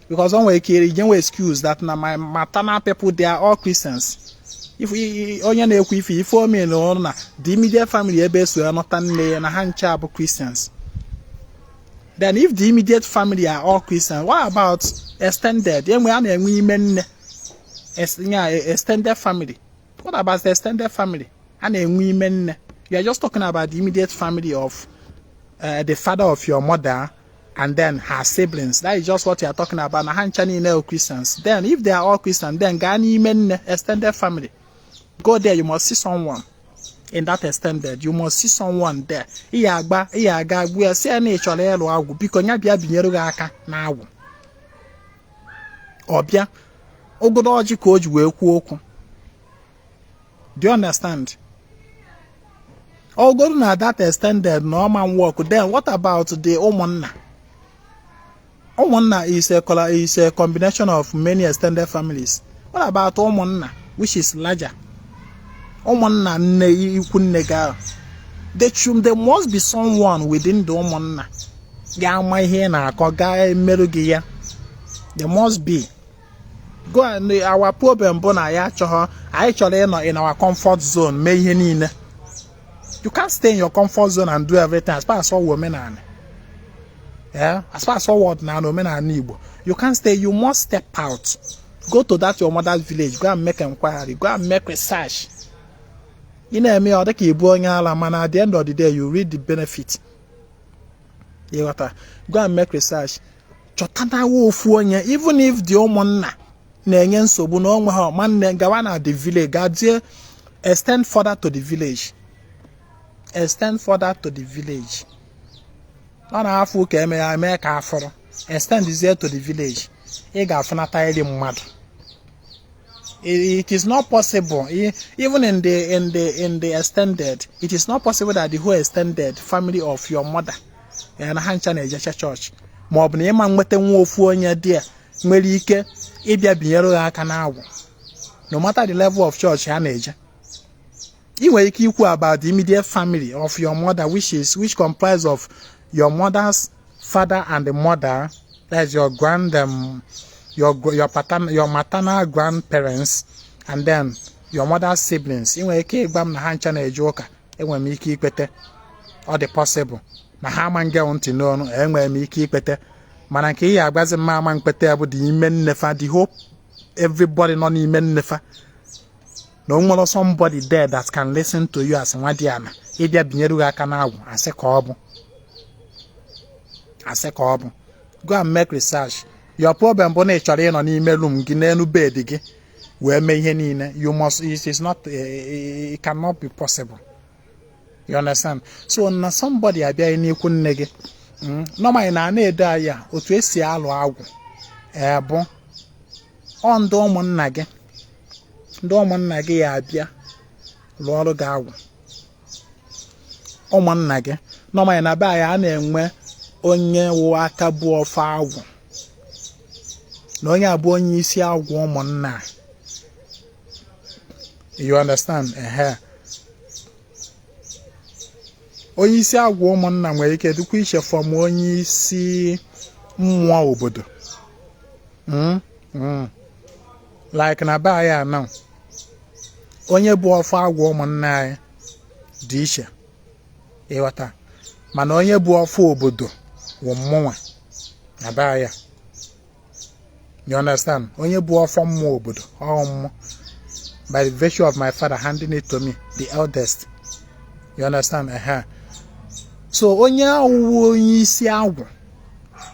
because one way can excuse that na my maternal people they are all Christians. If onye na-ekwu ife ome na the immediate family ebe so anọta nne na ha ncha bụ Christians, then if the immediate family are all Christians, what about extended? Enwe a na-enwe ime nne extended family. What about the extended family? A na-enwe ime nne. You are just talking about the immediate family of the father of your mother and then her siblings. That is just what you are talking about. Na ha ncha niile Christians. Then if they are all Christians, then gaa n'ime nne extended family. Go there, you must see someone in that extended. You must see someone there. Iya aga gbu si na ịchọrọ ịlụ agwụ, biko nya bịa binyere gị aka na agwụ. Ọbịa ogodo ọjị ka o ji wee kwuo okwu. Do you understand? Ogodo na that extended no man work. Then what about the ụmụnna? Ụmụnna is a combination of many extended families. What about ụmụnna, which is larger? Ụmụnna nne ikwu nne ga. There must be someone within the ụmụnna ga-ama ihe na-akọ ga-emerụ gị ya. There must be. Go and our problem bụ na ya chọrọ anyị chọrọ ịnọ in our comfort zone mee ihe niile. You can't stay in your comfort zone and do everything as far as all women are. Yeah, as far as all what now women are Igbo. You can't stay, you must step out. Go to that your mother's village, go and make inquiry, go and make research. You know me, or the man, at the end of the day, you read the benefit. You got to go and make research. Even if the omonna nengen sobu no man gawana the village, extend further to the village. Extend further to the village. Not half work I make after. Extend this here to the village. It is not possible, even in the extended, it is not possible that the whole extended family of your mother and Hanchan church mob name and wete wofu onye there nwere ike ịbịa binyere aka n'agwụ. No matter the level of church ha na-eje. I nwere ike ikwu about the immediate family of your mother, which comprise of your mother's father and the mother, that's your your maternal grandparents, and then your mother's siblings. I nwere ike ịgbam na ha ncha na-eje ụka, enwere m ike ikwete ọ dị possible na ha ma nge ntị n'ọnụ, enwere m ike ikwete, mana nke ihe agbazi mma ama mkpete bụ dị ime nnefa, the hope everybody nọ n'ime nnefa. No one somebody there that can listen to you as Wadiana. Ịbịa binyere gị aka n'agwụ, asị ka ọ bụ. Asị ka ọ bụ. Go and make research. Your problem bụ na ị chọrọ ịnọ n'ime room gị n'elu bed gị wee mee ihe niile. You must, it is not, it cannot be possible. You understand? So na somebody abịa n'ikwu nne gị. Normally na Anaedo aya otu esi alụ agwụ. Bụ ọ ndị ụmụnna gị. Ndị ụmụnna gị ya abịa lụọ ọrụ gị agwụ. Ụmụnna gị normally na be anyị a na-enwe onye wụ aka bụ ọfa agwụ, na onye abụ onye isi agwụ ụmụnna. You understand? Onye isi agwụ ụmụnna nwere ike dịkwa iche from onye isi mmụọ obodo. Like na be anyị now. Onye bụ ọfọ agwụ ụmụnna anyị dị iche. Ịghọta? Mana onye bụ ọfọ obodo wụ mmụọ na be anyị. You understand? Onye bụ ọfọ mmụọ obodo ọ mmụọ. By the virtue of my father handing it to me, the eldest. You understand? So onye awụwa onye isi agwụ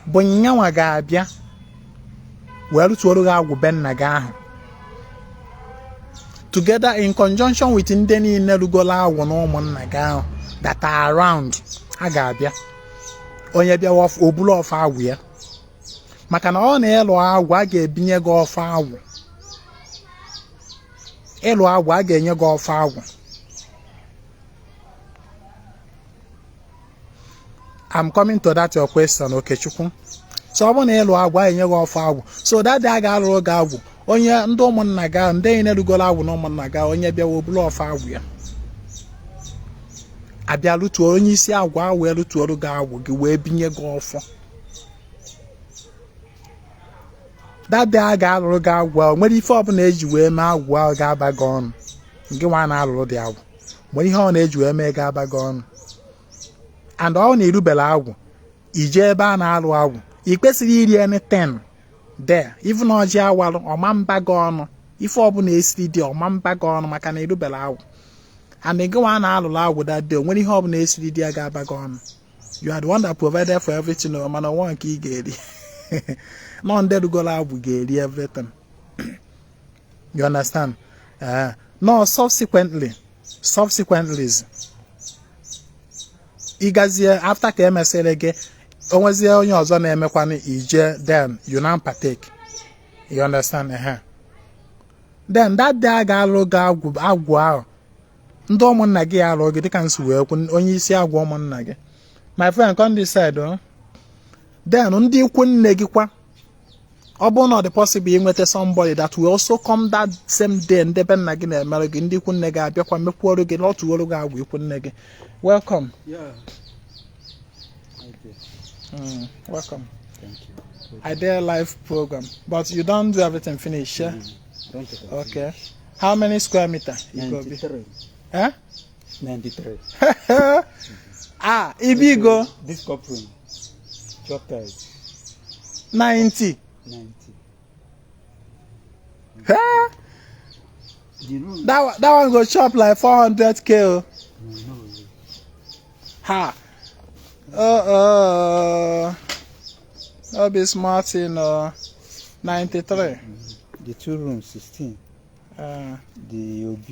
bụ nyanwa ga-abịa were tụọrọ gị agwụ be nna gị ahụ. Together in conjunction with ndị niile rugolo agwụ na ụmụnna gị ahụ that are around, ha ga-abịa. Onye bịa obulu ọfa agwụ ya. Maka na ọ na-elu agwụ, a ga-ebinye gị ọfa agwụ. ịlụ agwụ a ga-enye gị ọfọ agwụ. I'm coming to that your question, Okechukwu. So ọ bụrụ na ịlụ agwụ a enye gị ọfọ agwụ, so that day a ga-alụrụ gị agwụ, onye ndị ụmụnna gị ndị enyi na-erugoro agwụ na ụmụnna gị onye bịawa obulu ọfọ agwụ ya abịa lụtuo onye isi agwụ ahụ wee lụtuoro gị agwụ gị wee binye gị ọfọ. That day a ga-alụrụ gị agwụ ahụ nwere ife ọbụla eji wee mee agwụ ahụ ga-aba gị ọnụ, nke nwa na-alụrụ dị agwụ nwere ihe ọ na-eji wee mee ga-aba gị ọnụ. And ọ na-erubere agwụ ije ebe a na-alụ agwụ ị kwesịrị iri anything there, even ọjị awalụ ọma mba gị ọnụ, ife ọbụla esiri dị ọma mba gị ọnụ maka na erubere agwụ. And gị nwa na-alụrụ agwụ that day nwere ihe ọbụla esiri dị ya ga-aba gị ọnụ. You are the one that provided for everything, mana nwa nke ị ga-eri nọ ndị rugoro agwụ ga-eri everything. You understand? No, subsequently ịgazie after ka emesịrị gị onwezie onye ọzọ na-emekwana ije, then you now partake. You understand? Then that day a ga-alụ gị agwụ ahụ ndị ụmụnna gị alụ gị dịka nsi wee kwu onye isi agwụ ụmụnna gị, my friend come this side. Then ndị ikwu nne gị kwa ọ bụrụ na ọ dị possible inweta somebody that will also come that same day ndebe nna gị na-emere gị, ndị ikwu nne gị abịakwa mekwuoro gị lọtụoro gị agwụ ikwu nne gị. Welcome. Yeah. Welcome. Thank you. I did a live program, but you don't do everything finish, yeah? Don't take it. Okay. How many square meter? 93. Huh? 93. If you go This cup room, chop tight. 90. 90. Huh? The room. That one go chop like 400K. No. Ha. I'll be smart in 93. The 2 rooms, 16. The OB,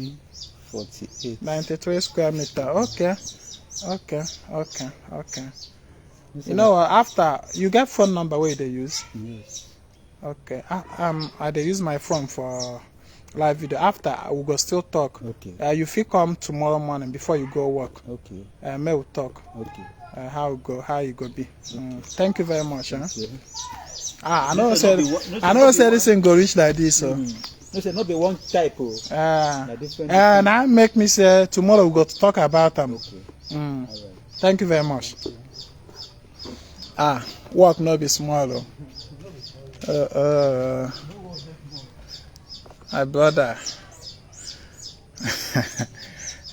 48. 93 square meter. Okay. You know what? After you get phone number where they use. Yes. Okay. I they use my phone for live video. After we go still talk. Okay. You feel come tomorrow morning before you go work. Okay. May we talk. Okay. How you go be. Thank you very much. Huh? Yeah. I know say this thing go reach like this. So. No, say not be one type. Different. Now make me say tomorrow we go to talk about them. Okay. All right. Thank you very much. Work no be small. My brother.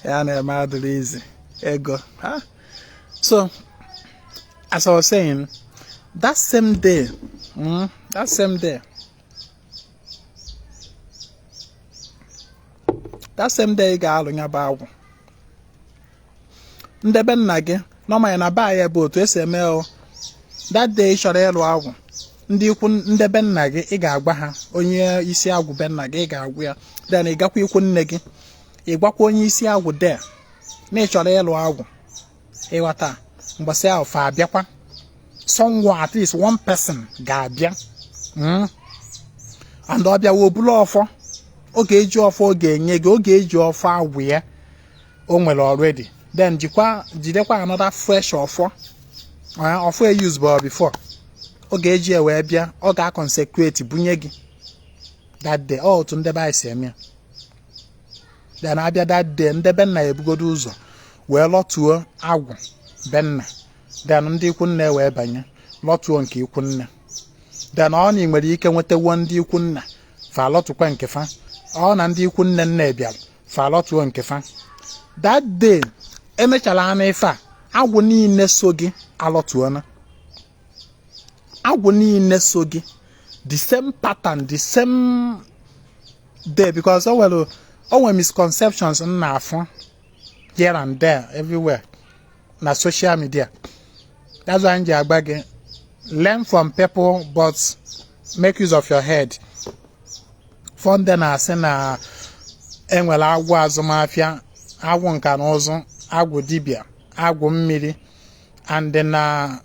Yeah, no, easy. Ego. Huh? So, as I was saying, that same day, ị ga-alụ nya bụ agwụ ndebe nna gị n'ọmanya na baa ya bụ otu esi eme o. That day ị chọrọ ịlụ agwụ ndị ikwu ndebe nna gị ị ga-agba ha onye isi agwụ be nna gị ị ga-agwụ ya, then ị gakwa ikwu nne gị ị gwakwa onye isi agwụ de na ị chọrọ ịlụ agwụ ịghọta mgbasị ahụ fa abịakwa someone, at least one person ga-abịa and ọ bịawa obulu ọfọ ọ ga-eji ọfọ ọ ga-enye gị, ọ ga-eji ọfọ agwụ ya o nwere already, then jidekwa another fresh ọfọ use before ọ ga-eji wee bịa ọ ga-consecrate bunye gị that day. Otu ndebe anyị si eme then abịa that day ndebe nna ebugodo ụzọ wee lọtuo agwụ be nna, then ndị ikwu nne wee banye lọtuo nke ikwu nne, then ọ na ị nwere ike nwetawo ndị ikwu nna fa lọtukwa nke fa, ọ na ndị ikwu nne nne bịara fa lọtuo nke fa. That day emechara anụ ife a agwụ niile so gị alọtuona, agwụ niile so gị the same pattern the same day, because o nwere misconceptions na afọ here and there everywhere na social media. That's why I'm agba, learn from people but make use of your head. Fund na asị na enwere agwụ azụmahịa, agwụ nka na ụzụ, agwụ dibịa, agwụ mmiri, and then a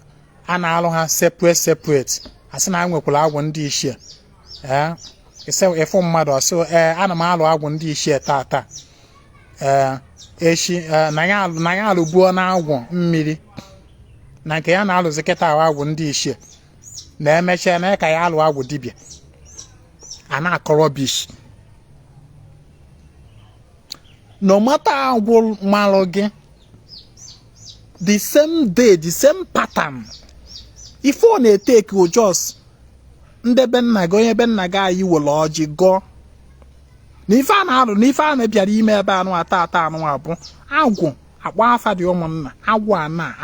na-alụ ha separate. Asị na nwekwara agwụ ndị ichie ise efu mmadụ ọsọ ana m alụ agwụ ndị ichie tata echi na ya alụbuo na agwụ mmiri na nke ya na-alụzi kịta agwụ ndị ichie na-emecha na ka ya alụ agwụ dibịa a na-akọrọ bish no matter agwụ malụ gị the same day the same pattern ife ọ na-eteki ojos ndị be nna gị onye be nna gị anyị were ọjị gọọ n'ife a na-alụ n'ife a na-bịara ime ebe anụ ata anụ abụ agwụ akpọ afa dị ụmụnna agwụ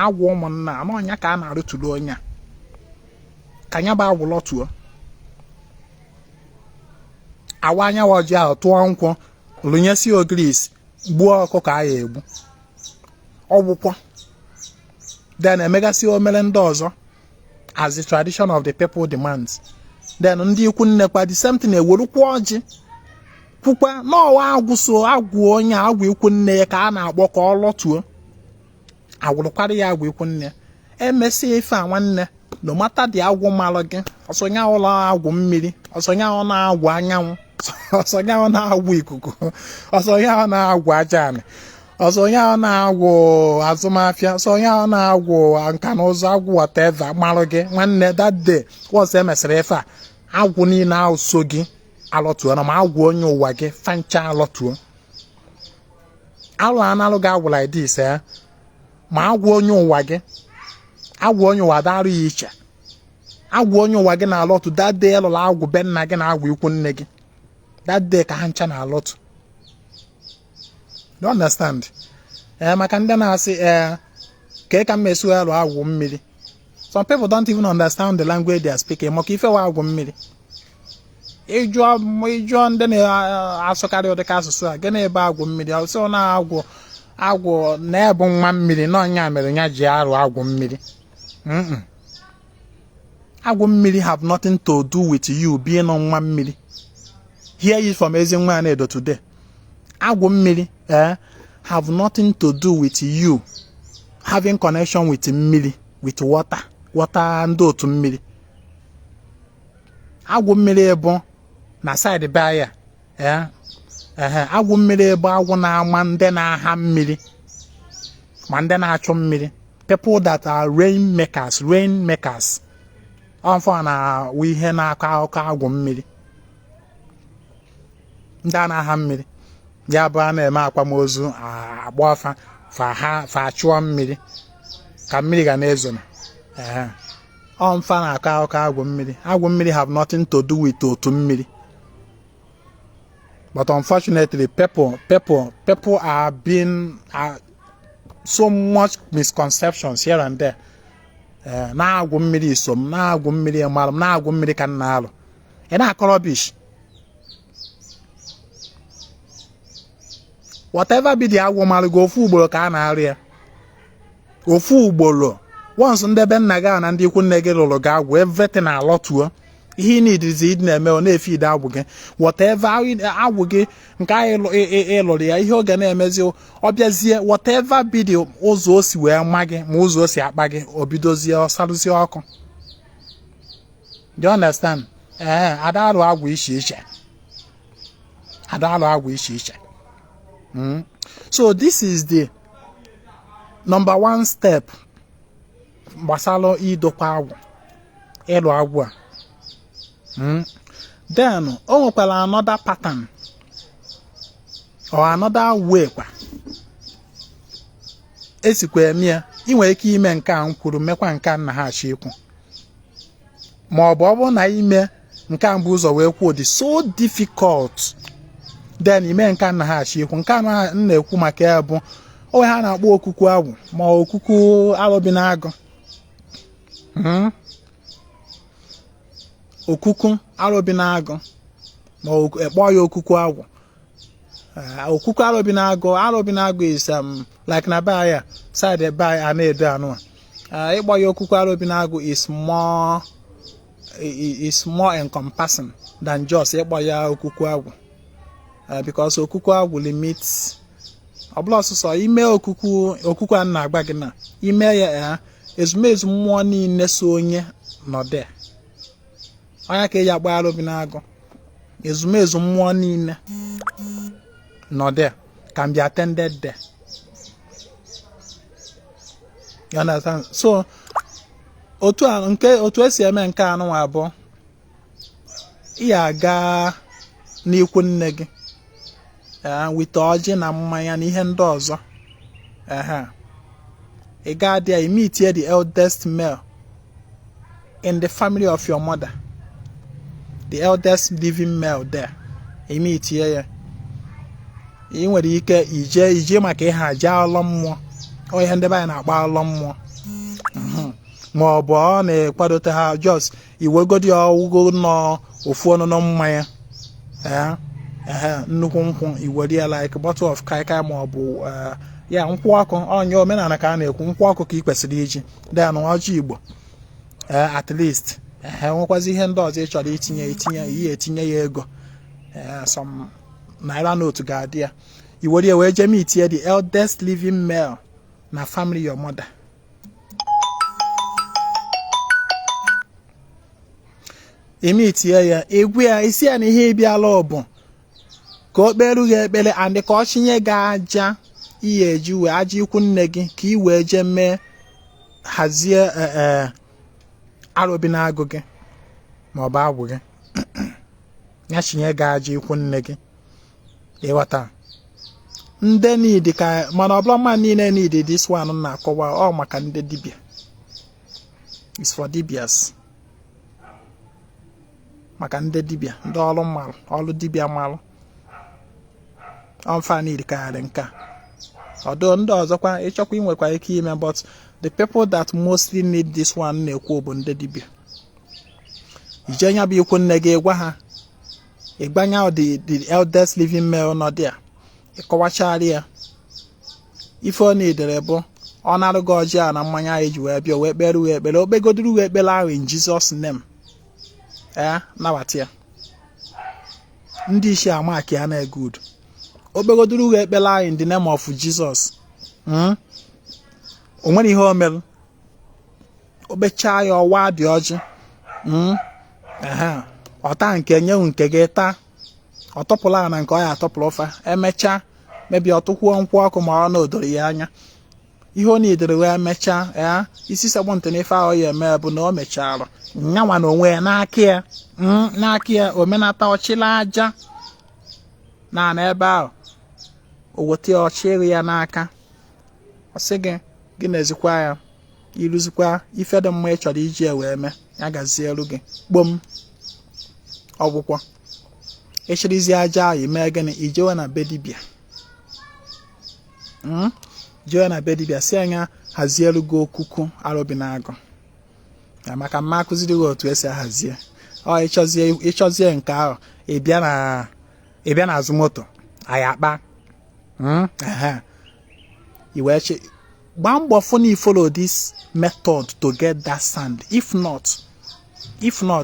agwụ ụmụnna n'ọnya ka a na-arụtụrụ onye ka anya bụ agwụ lọtụọ awa anya ọjị ahụ tụọ nkwụ lụnyesi ogris gbuo ọkụkọ a ya egbu ọgwụkwọ then emegasị omere ndị ọzọ as the tradition of the people demands. Then ndị ikwu nnekwa the same thing ewerukwa ọjị kwukwa n'ọwa agwụ so agwụ onye agwụ ikwu nne ya ka a na-akpọ ka ọ lọtuo agwụrụkwara ya agwụ ikwu nne emesi ife a nwanne no matter the agwụ malụ gị ọsọnya ụlọ agwụ mmiri ọsọnya ọ na-agwụ anyanwụ ọsọnya ọ na-agwụ ikuku ọsọnya ọ na-agwụ aja anị ọsọnya ọ na-agwụ azụmahịa ọsọnya ọ na-agwụ nka na ụzọ agwụ whatever malụ gị nwanne that day once emesịrị ife a agwụ niile ahụ so gị alọtuo na ma agwụ onye ụwa gị fancha alọtuo alụ analụ gị agwụ like this ma agwụ onye ụwa gị agwụ onye ụwa darụ ya iche agwụ onye ụwa gị na-alọtu that day lụrụ agwụ be nna gị na agwụ ikwu nne gị that day ka ha ncha na-alọtu. You understand? Maka ndị na-asị ka m esi alụ agwụ mmiri. Some people don't even understand the language they are speaking. Maka ife wa agwụ mmiri. Ịjụọ ndị na-asụkarị ụdịka asụsụ a gịnị ebe agwụ mmiri ọsọ na agwụ na-ebu nwa mmiri n'ọnya mere ya ji arụ agwụ mmiri. Agwụ mmiri have nothing to do with you being nwa mmiri. Hear it from Ezinwa Anaedo today. Agwụ mmiri have nothing to do with you having connection with mmiri, with water ndị otu mmiri. Agwụ mmiri bụ na side be ya agwụ mmiri bụ agwụ na-ama ndị na-aha mmiri ma ndị na-achụ mmiri, people that are rain makers ọfọ na ihe na-akọ akụkọ agwụ mmiri ndị a na-aha mmiri ya bụ a na-eme akwamozu agba afa fa chụọ mmiri ka mmiri ga na-ezo mfa na-akọ akụkọ agwụ mmiri. Agwụ mmiri have nothing to do with otu mmiri, but unfortunately people are being so much misconceptions here and there. Na-agwụ mmiri isom na-agwụ mmiri amalụ na-agwụ mmiri ka nna alụ ị na-akọrọ bish whatever be the agwụ malụ gị ofu ugboro ka a na-arụ ya ofu ugboro. Once ndị be nna gị na ndị ikwu nne gị lụrụ gị agwụ everything alọtuo ihe nidizi ịdị na-eme ọ na-efe ide agwụ gị whatever agwụ gị nke anyị ịlụrụ ya ihe oge na-emezi ọ bịazie whatever be the ụzọ o si wee ma gị ma ụzọ o si akpa gị o bidozie ọ sarụzie ọkụ. Do you understand? Adarụ agwụ iche adarụ agwụ iche. So this is the number one step gbasara idokwa agwụ ịlụ agwụ a. Then o nwekwara another pattern or another way kwa esikwa eme ya. Ị nwere ike ime nke a m kwuru mekwa nke a nna ha achọ ikwu ma ọ bụ na ime nke a mbụ ụzọ wee kwuo dị so difficult then ime nke a nna ha achọ ikwu nke a na-ekwu maka ya bụ onwe ha na-akpọ okuku agwụ ma okuku alụbi na-agụ okuku alụbi na-agụ ma ekpọ ya okuku agwụ. Okuku alụbi na-agụ is like na be ya side be Anaedo anụ ịkpọ ya okuku alụbi na-agụ is more encompassing than just ịkpọ ya okuku agwụ because okuku agwụ limits ọbụla ọsụsọ ime okuku a na-agba gị na ime ya ezumezu mmụọ niile so onye nọdụ onye ka eji agba alụbi na-agụ ezumezu mmụọ niile nọ there can be attended there. You understand? So otu esi eme nke anụ abụọ ya aga n'ikwu nne gị with ọjị na mmanya na ihe ndị ọzọ. You go there, you meet here the eldest male in the family of your mother. The eldest living male there. You meet here. You nwere ike ije maka ihe aja alọ mmụọ. O ihe ndị banyị na-agba alọ mmụọ. Ma ọ bụ ọ na-ekwadote ha just iwegodi ọwụgo nọ ofu ọnụnọ mmanya. Nnukwu nkwụ iwere ya like bottle of kaikai ma ọ bụ ya nkwụ ọkụ onye omenala ka a na-ekwu nkwụ ọkụ ka ị kwesịrị iji dan ọjị Igbo at least nwekwazi ihe ndị ọzọ ị chọrọ itinye ya ego some naira note ga-adị ya iwere ya wee jee meetie the eldest living male na family your mother. Imitie ya egwu ya isi ya na ihe ịbịala ọbụ ka o kperu gị ekpere and ka ọ chinye gị aja ihe eji wee aja ikwu nne gị ka ị wee jee mee hazie arụbi na-agụ gị maọbụ agwụ gị ya chinye gị aja ikwu nne gị ịghọta ndị niile ka mana ọbụla mma niile niile this one na-akọwa ọ maka ndị dibịa. It's for dibias. Maka ndị dibịa ndị ọrụ dibịa malụ ọmfa niile ka yarị nka ọdụ ndị ọzọkwa ịchọkwa inwekwa ike ime but the people that mostly need this one na-ekwu bụ ndị dibịa. Ije nya bụ ikwu nne gị gwa ha ịgbanya the eldest living male nọ there ịkọwachara ya ife ọ na-edere bụ ọ na-arụ gị ọjị a na mmanya eji wee bịa wee kpere uwe ekpere o kpegoduru uwe ekpere ahụ in Jesus name nabata ya ndị isi amaki Anaedo o kpegoduru uwe ekpere ahụ in the name of Jesus. O nwere ihe o mere o bechaa ya ọwa dị ọjị ọta nke nyewu nke gị taa ọ tọpụla na nke ọ ya atọpụrụ ụfa emechaa mebi ọtụkwuo nkwụ ọkụ ma ọ na odoro ya anya ihe ọ na-edere wee mechaa isi sekpụ ntị n'ife ahụ ya eme bụ na o mechara nyanwa na onwe ya n'aka ya omenata ọchịla aja na ebe ahụ o weta ọchịrị ya n'aka ọ sị gị na-ezikwa ya iruzikwa ife dị mma ị chọrọ iji wee mee ya gazielu gị gbom ọgwụkwọ echirizi aja ahụ ime gịnị ijewe na be dibịa jewe na be dibịa si anya hazielu gị okuku arụbi na-agụ ya maka mma akụziri gị otu esi ahazie ọ ịchọzie nke ahụ ịbịa na azụ moto anyị akpa iwechi gbaa mbọ fụ na follow this method to get that sand. If not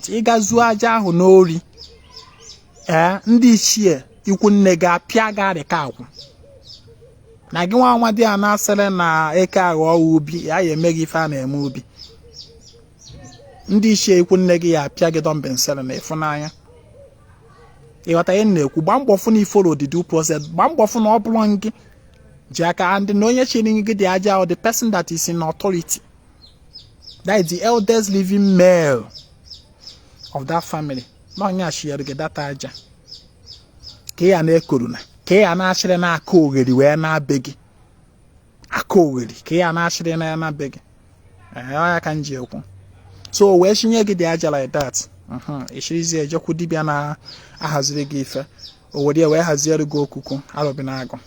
ịgazuo aja ahụ n'ori ndị ichie ikwu nne gị apịa gị arịka akwụ na gị nwa dị a na-asịrị na eke aghọ ubi ya eme gị ife a na-eme ubi ndị ichie ikwu nne gị ya apịa gị dọmbensịrị na ịfụnanya ịghọta ihe na-ekwu gbaa mbọ fụ na ifolo the due process gbaa mbọ fụ na ọ bụrụ gị ji aka and na onye chiri gị dị aja or the person that is in authority that is the eldest living male of that family na onye ashiere gị data aja ka ya na-ekoro na ka ya na-achịrị na-aka ogheri wee na-abe gị aka ogheri ka ya na-achịrị na-abe gị ya ka m ji ekwu so wee chinye gị dị aja like that echirizie ejekwu dibịa na-ahaziri gị ife o were wee haziere gị okuku arụbi na-agụ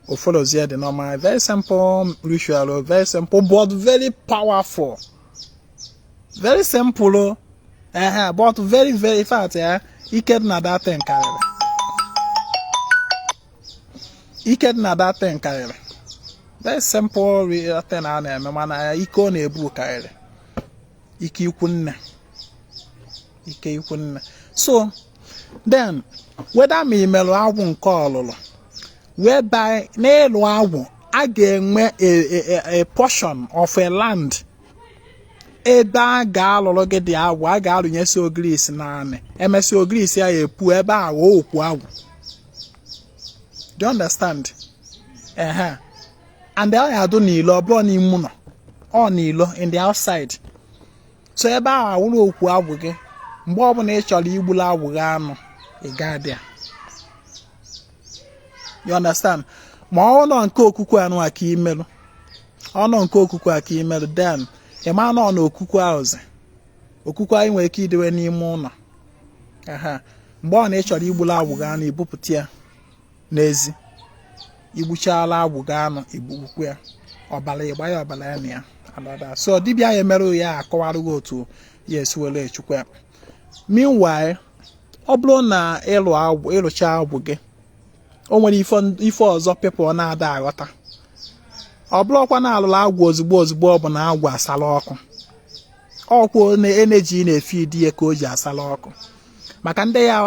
o follows the normal very simple ritual, very simple but very powerful, very simple but very very fast ike na that thing karịrị very simple thing a na-eme mana ike ọ na-ebu karịrị ike ikwu nne so then whether me merụ agwụ nke ọlụlụ whereby n'elu agwụ a ga-enwe a portion of a land ebe a ga-alụrụ gị dị agwụ a ga-alụnyesi ogirisi naanị emesi ogirisi ya epu ebe a okwu agwụ. Do you understand? And the other do n'ilo ọ bụrụ n'ime ụlọ ọ n'ilo in the outside. So ebe a awụrụ okwu agwụ gị mgbe ọbụla ị chọrọ igbulu agwụ gị anụ ị gaa there. You understand? Ma ọnọ nke okuku anụ aka imelụ ọnọ nke okuku aka imelụ then ịma nọ n'okuku ahụzi okuku anyị nwere ike idewe n'ime ụlọ. Mgbe ọ na ị chọrọ igbulu agwụ gị anụ ibupụta ya n'ezi igbuchala agwụ gị anụ igbukwu ya ọbara ịgba ya ọbara ya na ya anọda. So dibịa ya emerụ ya akọwarụ otu ya esi were echukwu ya. Meanwhile ọ bụrụ na ịlụcha agwụ gị o nwere ife ọzọ people na-ada aghọta. Ọ bụrụkwa na alụrụ agwụ ozugbo ọ bụ na agwụ asala ọkụ ọkwụ na energy na-efidi ya ka o ji asala ọkụ. Maka ndị ya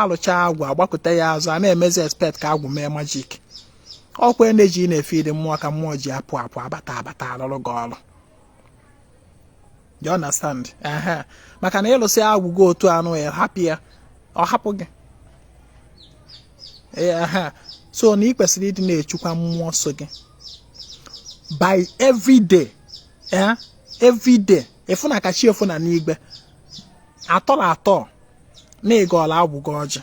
alụcha agwụ agbakọta ya azụ a na-emezi expect ka agwụ mee magic. Ọkwa energy na-efidi mmụọ ka mmụọ ji apụ abata alụrụ gị ọrụ. You understand? Maka na ịlụsị agwụ gị otu anụ ya hapụ ya ọ hapụ gị. So na ị kwesịrị ịdị na-echukwa mmụọ nsọ gị by every day. Every day efu na kachi efu na n'igwe atọ na ịgọla agwụ gị ọjị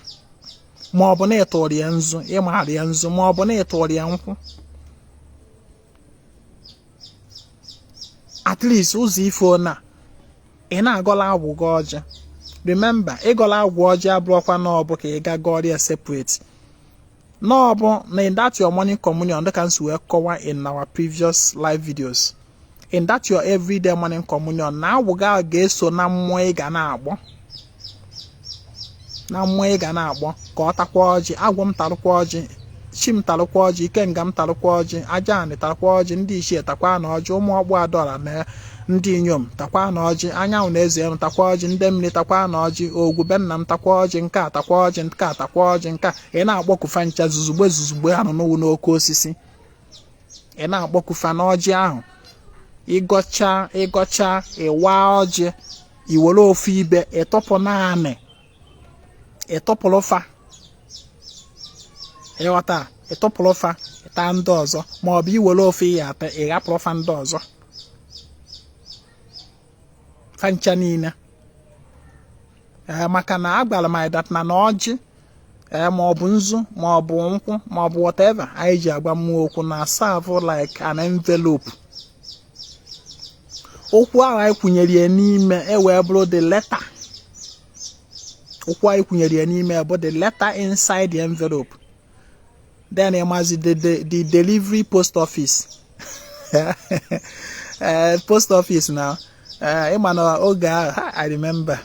ma ọ bụ na ịtụrụ ya nzu ịmaghara ya nzu ma ọ bụ na ịtụrụ ya nkwụ. At least ụzọ ifo na ị na-agọla agwụ gị ọjị. Remember ịgọla agwụ ọjị abụrụkwa na ọ bụ ka ị ga gọrọ ya separate. No, but in that your morning communion, that can we cover in our previous live videos. In that your everyday morning communion, now we go get so na mwe gana abo. Na mwe gana abo. Kota kwaji, agwam talukwaji, chim talukwaji, kengam talukwaji, ajani talukwaji, ndi shi takwa na oji, umu abu adora na ndị inyom takwa n'ọjị anyanwụ na-eze m takwa ọjị ndị mmiri takwa n'ọjị ogwu be nna m takwa ọjị nke a takwa ọjị nke a takwa ọjị nke a ị na-akpọkụfa ncha zuzugbe ha nọ n'owu n'oke osisi ị na-akpọkụfa n'ọjị ahụ ịgọcha ịwa ọjị iwere ofu ibe ịtọpụ naanị ịtọpụlụfa ịghọta ịtọpụlụfa ịta ndị ọzọ ma ọ bụ iwere ofu ya ata ịghapụrụfa ndị ọzọ fancha niile. Maka na agbara m dat na ọjị ma ọ bụ nzu ma ọ bụ nkwụ ma ọ bụ whatever anyị ji agba mmụọ okwu na serve like an envelope. Okwu ahụ anyị kwụnyere ya n'ime wee bụrụ the letter. Okwu anyị kwụnyere ya n'ime bụ the letter inside the envelope. Then ịmazi the delivery post office. Post office now. Ịmana oge ahụ I remember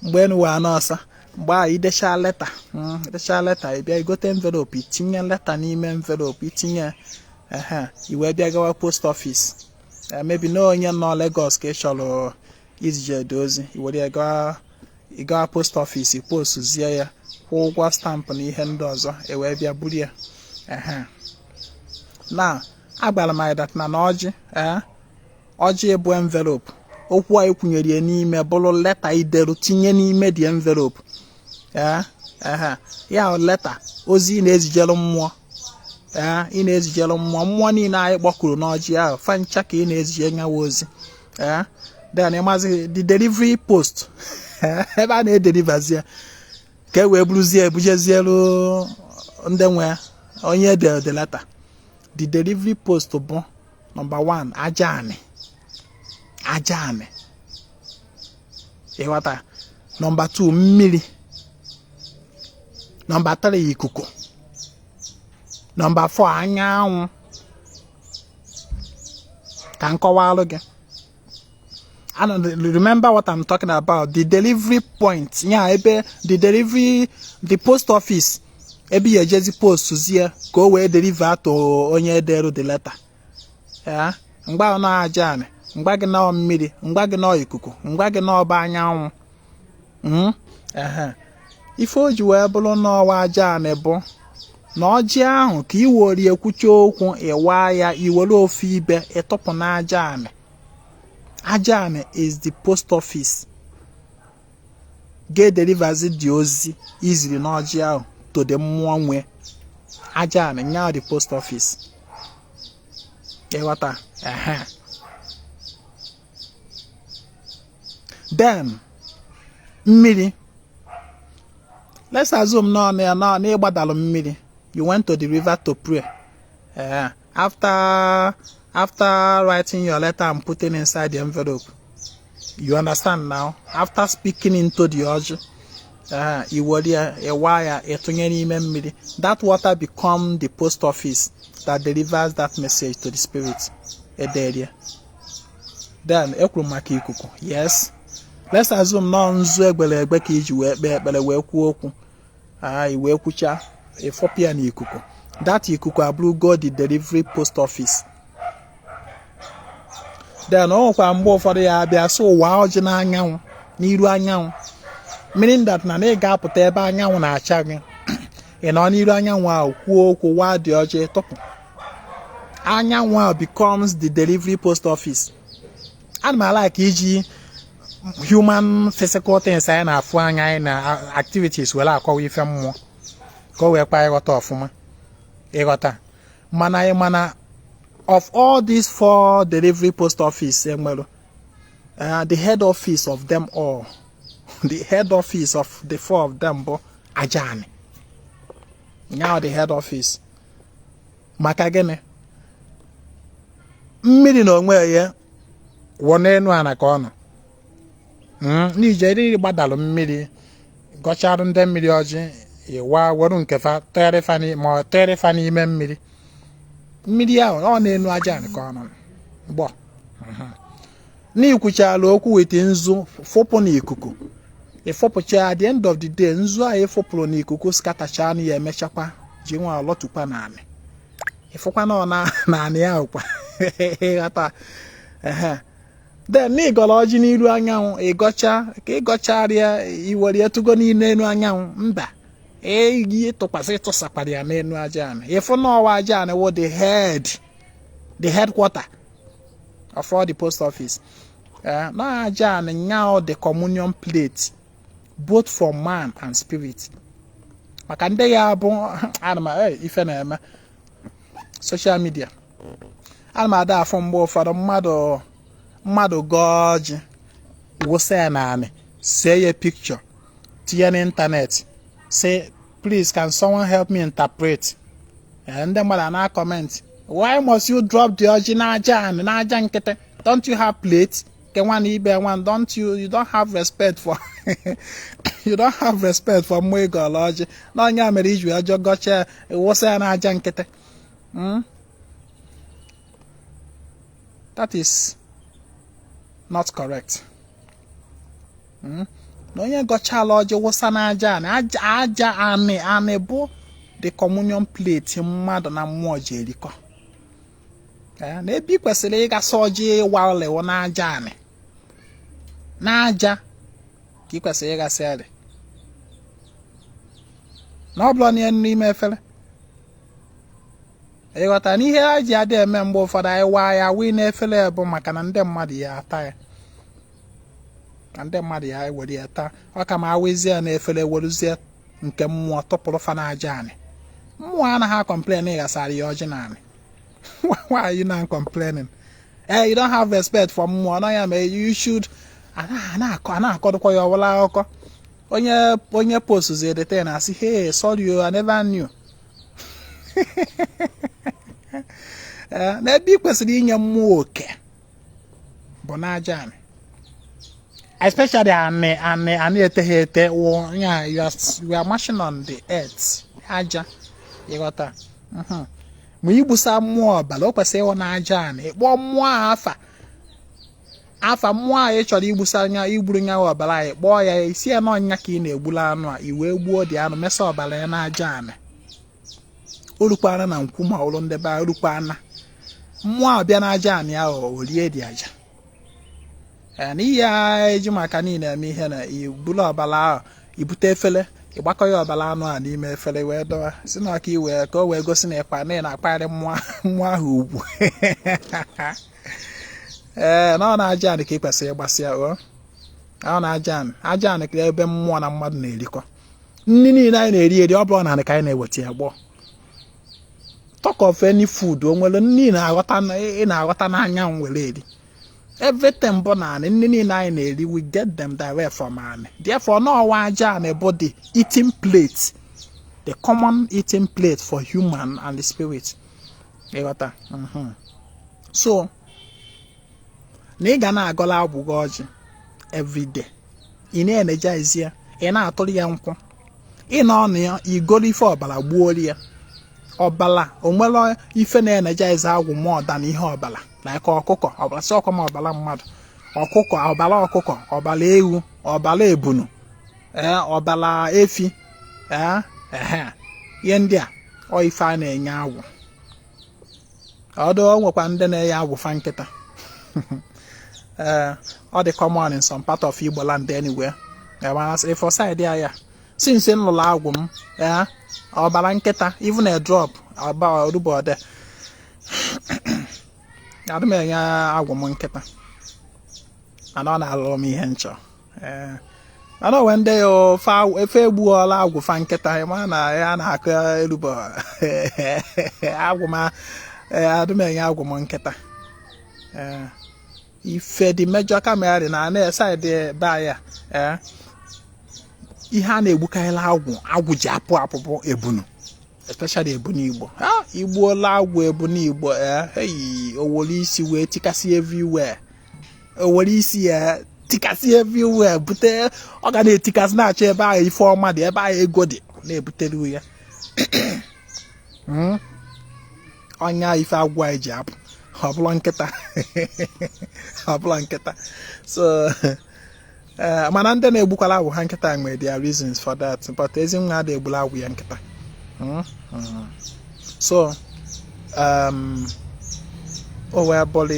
mgbe enu wa n'ọsọ mgbe a idecha leta ị bịa igote envelope itinye leta n'ime envelope itinye iwe bịa gawa post office. Maybe na onye nọ Lagos ka ị chọrọ izije dozi iwere gawa post office postuzie ya kwụọ ụgwọ stampụ na ihe ndị ọzọ wee bịa buru ya. Na agbara m dat na ọjị ọjị bụ envelope. Okwu anyị kwụnyere ya n'ime bụrụ leta ideru tinye n'ime dị envelope. Ya leta ozi ị na-ezijere mmụọ. Ị na-ezijere mmụọ niile anyị kpọkuru n'ọjị ahụ fancha ka ị na-ezije nyawa ozi. Then ịmazi the delivery post ebe a na-edelivazi ya ka e wee buruzie ebujezielu ndị nwe onye the letter. The delivery post bụ number 1 aja anị ịghọta. Number 2 mmiri. Number 3 ikuku. Number 4 anyanwụ. Ka nkọwalụ gị. Remember what I'm talking about. The delivery point. Yeah, ebe the post office. Ebe ya ejezi post zie ka o wee deliver to onye ederu the letter. Mgba ọ na-aja anị. Mgba gị nọ mmiri, mgba gị nọ ikuku, mgba gị nọ ọba anyanwụ. Ife o ji wee bụrụ n'ọwa aja anị bụ na ọjị ahụ ka iwere ekwucha okwu ịwa ya iwere ofu ibe ịtụpụ n'aja anị. Aja is the post office. Get delivers the ozi easily n'ọjị to the mmụọ Aja now the post office. What? Then mmiri. Let's assume no ịgbadalụ mmiri. You went to the river to pray. After writing your letter and putting inside the envelope. You understand now? After speaking into the urge, that water become the post office that delivers that message to the spirit. Then yes. Let's assume no nzu egbele ka iji wee kpee ekpere wee kwuo okwu. Iwe kwucha efopia na ikuku. That ikuku abụrụgo the delivery post office. Then kwa mgbe ụfọdụ ya abịa so ụwa ọjị n'anyanwụ n'iru anyanwụ. Meaning that na ị ga-apụta ebe anyanwụ na-acha gị. Ị nọ n'iru anyanwụ ahụ kwuo okwu wa dị ọjị tọpụ. Anyanwụ ahụ becomes the delivery post office. And I like iji human physical things anyị na-afụ anya anyị na activities were akọwa ife mmụọ ka o wee kpaa ịghọta ọfụma ịghọta mana of all these 4 delivery post office the head office of them all the head office of the 4 of them bụ Ajani. Now the head office maka gịnị mmiri na onwe ya wọ n'enu ana ka ọ nọ n'ije gbadalụ mmiri gọchara ndị mmiri ọjị ịwa were nkefa terefa n'ime mmiri ahụ ọ na-enu aja nke ọ nọ gbọ n'ikwuchala okwu wete nzu fọpụ n'ikuku ịfọpụcha at the end of the day nzu ahụ ịfọpụrụ n'ikuku skatacha na ya emechakwa ji nwa lọtụkwa n'anị ịfụkwa na n'anị ahụ kwa ịghọta then n'ịgọrọ ọjị n'iru anyanwụ ịgọcharịa iwere tụgo n'elu anyanwụ mba ihe tụsakwara ya n'elu aja anị ịfụ n'ọwa aja anị wụ the headquarter of all the post office na aja anị now the communion plate both for man and spirit maka ndị ya bụ ife na-eme social media ada afọ mgbe ụfọdụ mmadụ gọọjị wụsa ya naanị see a picture tinye n'ịntanet say please can someone help me interpret ndị mmadụ na comment why must you drop the ọjị n'aja nkịtị don't you have plate ke nwa na ibe nwa you don't have respect for you don't have respect for mmụọ ịgọrọ ọjị n'ọnya mere iji ọjọọ gọcha wụsa ya n'aja nkịtị that is not correct. Na onye gọchala ọjị wụsa n'aja aja anị bụ the communion plate mmadụ na mmụọ ji erikọ. Na ebe kwesịrị ịgasa ọjị ịwa olewo n'aja anị n'aja ka ị kwesịrị ịgasa ere na ọ bụla n'ime efere ịghọta n'ihe a ji adị eme mgbe ụfọdụ anyị waa ya wee na-efere bụ maka na ndị mmadụ ya ata ya na ndị mmadụ ya ewere ya taa ọ ka ma awezie ya na-efere weruzie nke mmụọ tụpụrụ fa n'aja anị mmụọ anaghị complain ịghasara ya ọjị n'anị why are you not complaining? You don't have respect for mmụọ na ya mere you should na-akọdụkwa ya ọbụla akụkọ onye post zedete na asị hey sorry I never knew n'ebe ị kwesịrị inye mmụọ oke bụ n'aja anị especially anị eteghị ete you are marching on the earth aja ịghọta ma igbusa mmụọ ọbala o kwesịrị ịwụ n'aja anị ịkpọ mmụọ afa mmụọ a ị chọrọ igbusa anya igburu nya ọbala anyị kpọọ ya isi ya n'ọnya ka ị na-egbula anụ a iwee gbuo dị anụ mesa ọbala ya n'aja anị olukwana na nkwu ma ụlọ ndebe olukwana mmụọ abịa n'aja anị ahụ olie dị aja n'ihi eji maka niile eme ihe na ibulu ọbala ahụ ibute efere ịgbakọ ya ọbala anụ a n'ime efere wee dọwa si na aka iwe ka o wee gosi na ịkpa na ị na-akparị mmụọ ahụ ugwu na ọ na-aja anị ka ị kwesịrị ịgbasịa ọ na-aja anị ka ebe mmụọ na mmadụ na-erikọ. Nri niile anyị na-eri ọ bụrụ na anị ka anyị na-eweta ya gbọọ. Talk of any food o nwere nri ị na-aghọta n'anya nwere eri. Everything bụ na anị, nri niile anyị na-eri, we get them direct from anị. Therefore n'ọwa aja anị bụ the eating plate, the common eating plate for human and the spirit. Ịghọta? So na ị ga na-agọla agwụgọ ọjị everyday, ị na-energize ya, ị na-atụrụ ya nkwụ, ị nọ ọnụ ya, igoro ife ọbara gbuori ya. Ọbala onwere ife na-energize agwụ more than ihe ọbala, like ọkụkọ, ọbala si ọkụ ma ọbala mmadụ, ọkụkọ, ọbala ọkụkọ, ọbala ewu, ọbala ebunu, ọbala efi, ihe ndị a ọ ife a na-enye agwụ. Ọdụ nwekwa ndị na-enye agwụ fa nkịta. Ọ dị common in some part of Igbo land anywhere. For side ya since in lụrụ agwụ m, ọbara nkịta, even a drop about rubo there. Adị m enye agwụ m nkịta, ana ọ na-alụ m ihe nchọ. Mana wende yo efe egbuola agwụ fa nkịta, ma na ya na-akụ elubo. Agwụ m adị m enye agwụ m nkịta. Ife dị mejọ kamera dị na side be ya, ihe a na-egbukarịla agwụ ji apụpụ ebunu, especially ebunu Igbo. Igbuola agwụ ebunu Igbo, owere isi wee tikasị everywhere. Owere isi ya tikasị everywhere, bute ọ ga na-etikasị na-achọ ebe ahụ ife ọma dị, ebe ahụ ego dị, na-ebutere ya. Ọnya ife agwụ anyị ji apụ, ọ bụla nkịta. Ọ bụla nkịta. So mana ndị na-egbukwala agwụ ha nkịta nwere their reasons for that, but Ezinwa adịghị egbula agwụ ya nkịta. So o wee bụrụ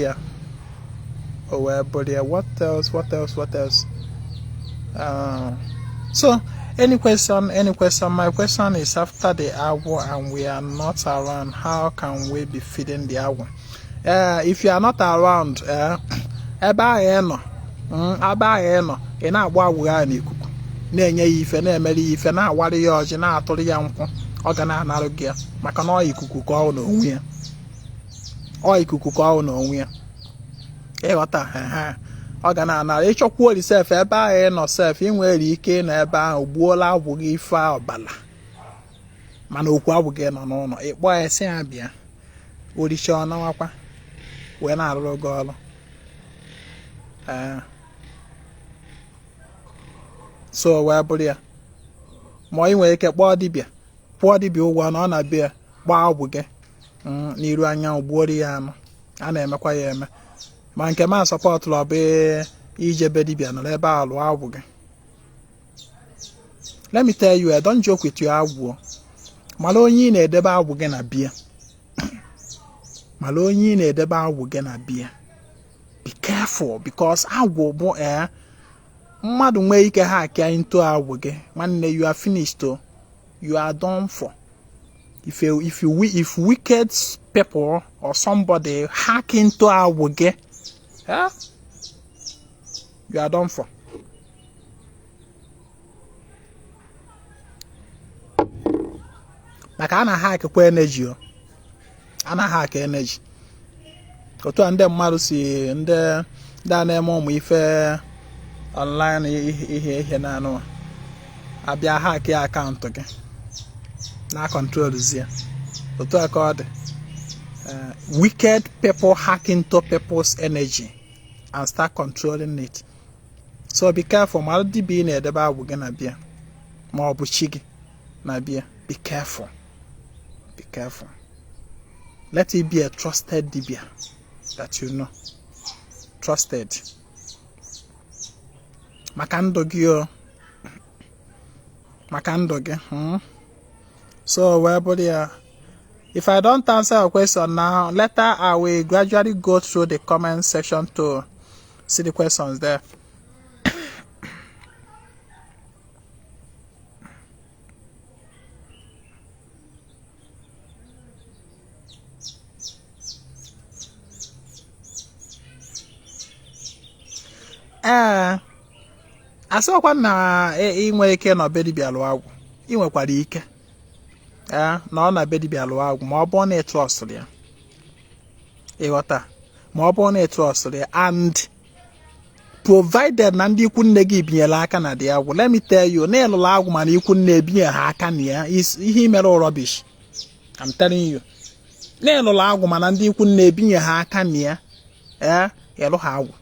ya, what else? So any question? My question is, after the agwụ and we are not around, how can we be feeding the agwụ? If you are not around, ebe ahụ nọ, ị na-agba agwụ ya n'ikuku, na-enye ya ife, na-emere ya ife, na-awara ya ọjị, na-atụrụ ya nkwụ, ọ ga na-anarụ gị ya, maka na ọ ikuku ka ọ n'onwe ya. Ịghọta? Ọ ga na-anara. Ịchọkwa orisef ebe ahụ nọ sef, ị nwere ike na ebe ahụ gbuola agwụ gị ife ọbala, mana okwu agwụ gị nọ n'ụlọ, ịkpọ ya sị ya bịa oricha ọ nawakwa wee na-arụrụ gị ọrụ. So wee bụrụ ya, ma ị nwere ike kpọọ dibịa ụgwọ na ọ na-abịa gbaa agwụ gị n'iru anyanwụ, gbuoro ya anụ. A na-emekwa ya eme, ma nke ma sọpọtụrụ ọ bụ ijebe dibịa nọrọ ebe a lụọ agwụ gị. Let me tell you, don't joke with your agwụ. Mara onye ị na-edebe agwụ gị na bịa. Be careful, because agwụ bụ mmadụ nwee ike ha aka into agwụ gị, nwanne, you are finished. You are done for. If wicked people or somebody hack into agwụ gị, you are done for. Maka a na-hack kwa energy, a na-hack energy. Otu a ndị mmadụ si ndị a na-eme ụmụ ife online, ihe na-anụ abịa hack ya akaụntụ gị, na control ya. Otu a ka ọ dị. Wicked people hack into people's energy and start controlling it. So be careful. Ma dibịa na-edebe agwụ gị na bịa, ma ọ bụ chi gị na bịa, be careful. Let it be a trusted dibịa that you know, trusted. Maka ndụ gị. So wee bụrụ ya, if I don't answer your question now, later I will gradually go through the comment section to see the questions there. asịkwa na inwe ike nọ be dibịa lụọ agwụ, ị nwekwara ike na ọ na be dibịa lụọ agwụ ma ọ bụrụ na ị trọstụrụ ya, ịghọta, ma ọ bụrụ na ị trọstụrụ ya, and provided na ndị ikwu nne gị binyere aka na dị agwụ. Let me tell you, na ịlụrụ agwụ mana ikwu nne ebinye ha aka na ya, ihe mere rubbish. I'm telling you, na ịlụrụ agwụ mana ndị ikwu nne ebinye ha aka na ya, ịlụ ha agwụ,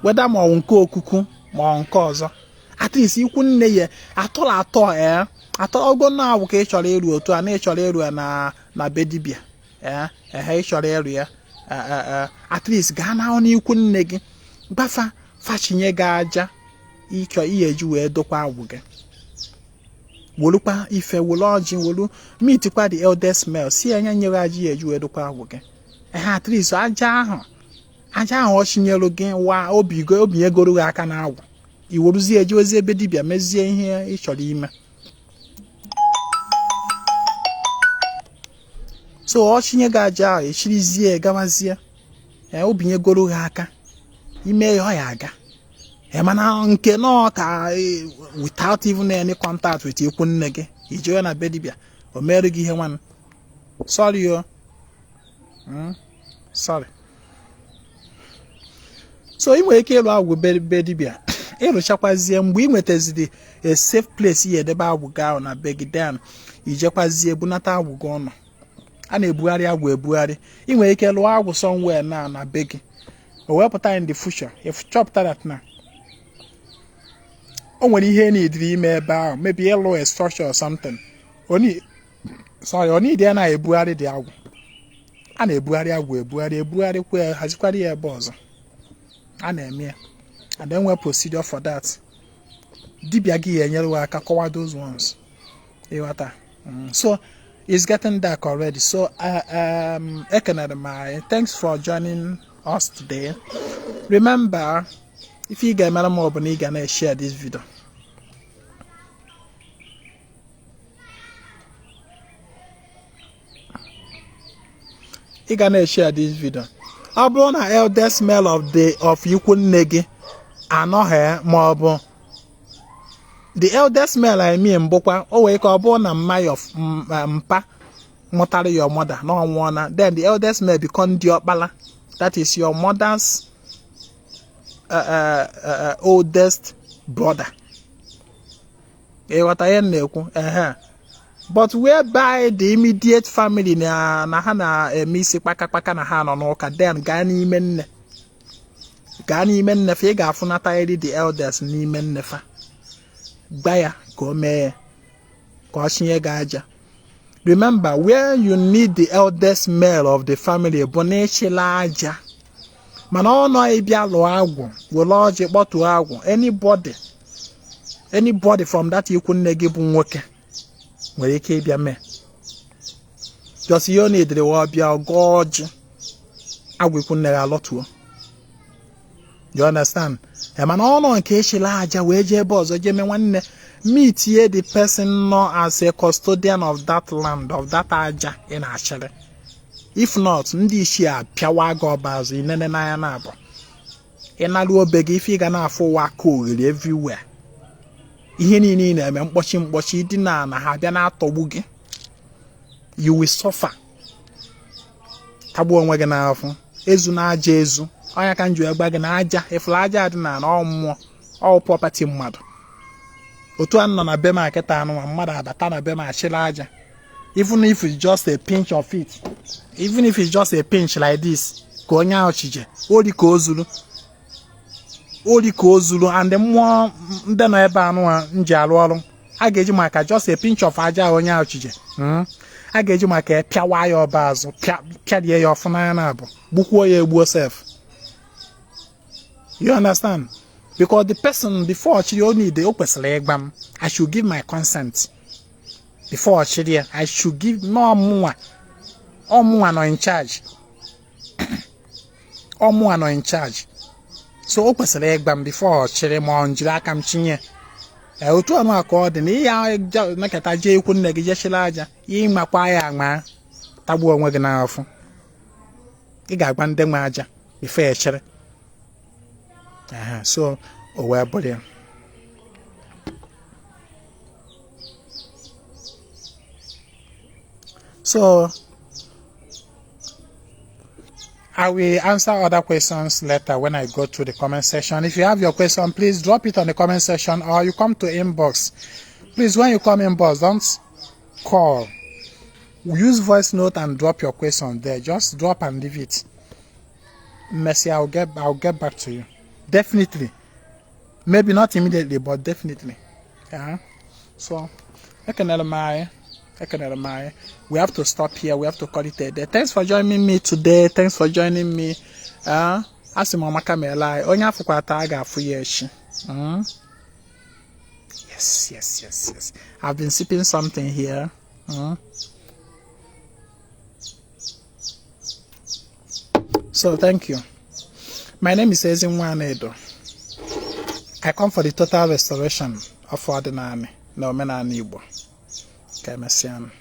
weda ma ọ nke okuku ma ọ nke ọzọ, at least ikwu nne ya atọrọ ogo na agwụ ka ị chọrọ ịrụ otu a, na ị chọrọ ịrụ ya na be dibịa, ị chọrọ ịrụ ya, at least gaa na n'ikwu nne gị gbafa fachinye gị aja ịchọ ihe eji wee dokwa agwụ gị, wolukwa ife, wolu ọjị, wolu mitikwa the eldest male, si anya nyere aja ihe eji wee dokwa agwụ gị, at least aja ahụ ọ chinyelu gị wa obinye goro gị aka na agwụ, iweruzie eji ozi ebe dibịa mezie ihe ị chọrọ ime. So ọ chinye gị aja ahụ echirizie gawazie, obinye goro gị aka ime ya ọ ya aga, mana nke nọ ka without even any contact with ikwu nne gị ije na be dibịa o mere gị ihe nwanne, sorry yo, sorry. So ị nwere ike ịlụ agwụ be dibịa, ịrụchakwazie mgbe ị nwetaziri a safe place ihe edebe agwụ gị ahụ na be gị, then ijekwazie bunata agwụ gị ọnụ. A na-ebugharị agwụ ebugharị. Ị nwere ike lụọ agwụ somewhere na be gị, o wepụta in the future, if chọpụta that na o nwere ihe na-ediri ime ebe ahụ, maybe ịlụ a structure or something, ọ need ya na-ebugharị dị agwụ. A na-ebugharị agwụ ebugharị kwa hazikwara ya ebe ọzọ, a na-eme ya, and then we procedure for that. Dibịa gị enyere aka kọwa those ones, ịghọta. So it's getting dark already, so ekenere my thanks for joining us today. Remember, if you get more of an gonna share this video. You gonna share this video. Ọ bụrụ na eldest male of ikwu nne gị anọghị ma ọ bụ the eldest male I mean bụkwa o wee ka ọ bụrụ na mpa mụtara your mother na ọnwụọna, then the eldest male become diọkpala, that is your mother's oldest brother. What I na-ekwu, but whereby the immediate family na ha na-eme isi kpakakpaka na ha nọ n'ụka, then gaa n'ime nne fa, ị ga-afụnata eri the elders n'ime nne fa, gba ya ka o mee ka ọ chinye gị aja. Remember, where you need the eldest male of the family bụ na ịchịla aja, mana ọ nọ ịbịa lụọ agwụ were ọjị kpọtụọ agwụ, anybody from that ikwu nne gị bụ nwoke nwere ike ịbịa mee, just ihe ọ na-edere wa ọbịa ọgọ ọjị agwụ ikwu nne gị alọtụọ. You understand? Mana ọ nọ nke ịchịla aja wee jee ebe ọzọ jee mee nwanne, meet ye the person nọ as a custodian of that land, of that aja ị na-achịrị. If not, ndị isi apịawa gị ọba azụ inene n'anya na-abụ, ịnalụ obe gị ife ị ga na-afụ ụwa aka oghere everywhere, ihe niile ị na-eme mkpọchi dị na ha bịa na-atọgbu gị, you will suffer, tagbu onwe gị n'afọ, ezu na aja ezu. Onya ka nju egba gị na aja, ifụla aja dị na mmụọ, all property mmadụ. Otu a nọ na be ma kịta anụ mmadụ abata na be ma achịla aja, even if it's just a pinch of it, even if it's just a pinch like this, ka onye ahụ chije ori ka o zuru, and mmụọ ndị nọ ebe anụ a nji arụ ọrụ, a ga-eji maka just a pinch of aja onye ahụ chije, a ga-eji maka pịawa ya ọba azụ, pịarie ya ọfụna ya na-abụ, gbukwuo ya egbuo sef. You understand? Because the person before chiri only the kwesịrị ịgba m, I should give my consent before chiri, I should give no ọmụnwa nọ in charge. Ọmụnwa nọ in charge, so o kwesịrị ịgba m before chiri ma ọ njiri aka m chinye. Otu anụ aka ọ dị na ihe nakọta jee ikwu nne gị jechila aja, ihe ịmakwa ya agba tagbuo onwe gị n'afọ. Ị ga-agba ndị nwe aja before echiri. So wee bụrụ ya. So I will answer other questions later when I go to the comment section. If you have your question, please drop it on the comment section, or you come to inbox. Please, when you come inbox, don't call. Use voice note and drop your question there. Just drop and leave it. Mercy, I'll get back to you. Definitely. Maybe not immediately, but definitely. So we have to stop here. We have to call it a day. Thanks for joining me today. Thanks for joining me. Yes. I've been sipping something here. So thank you. My name is Ezinwa Anaedo. I come for the total restoration of ordinary na omenala Igbo. Ka emesịa.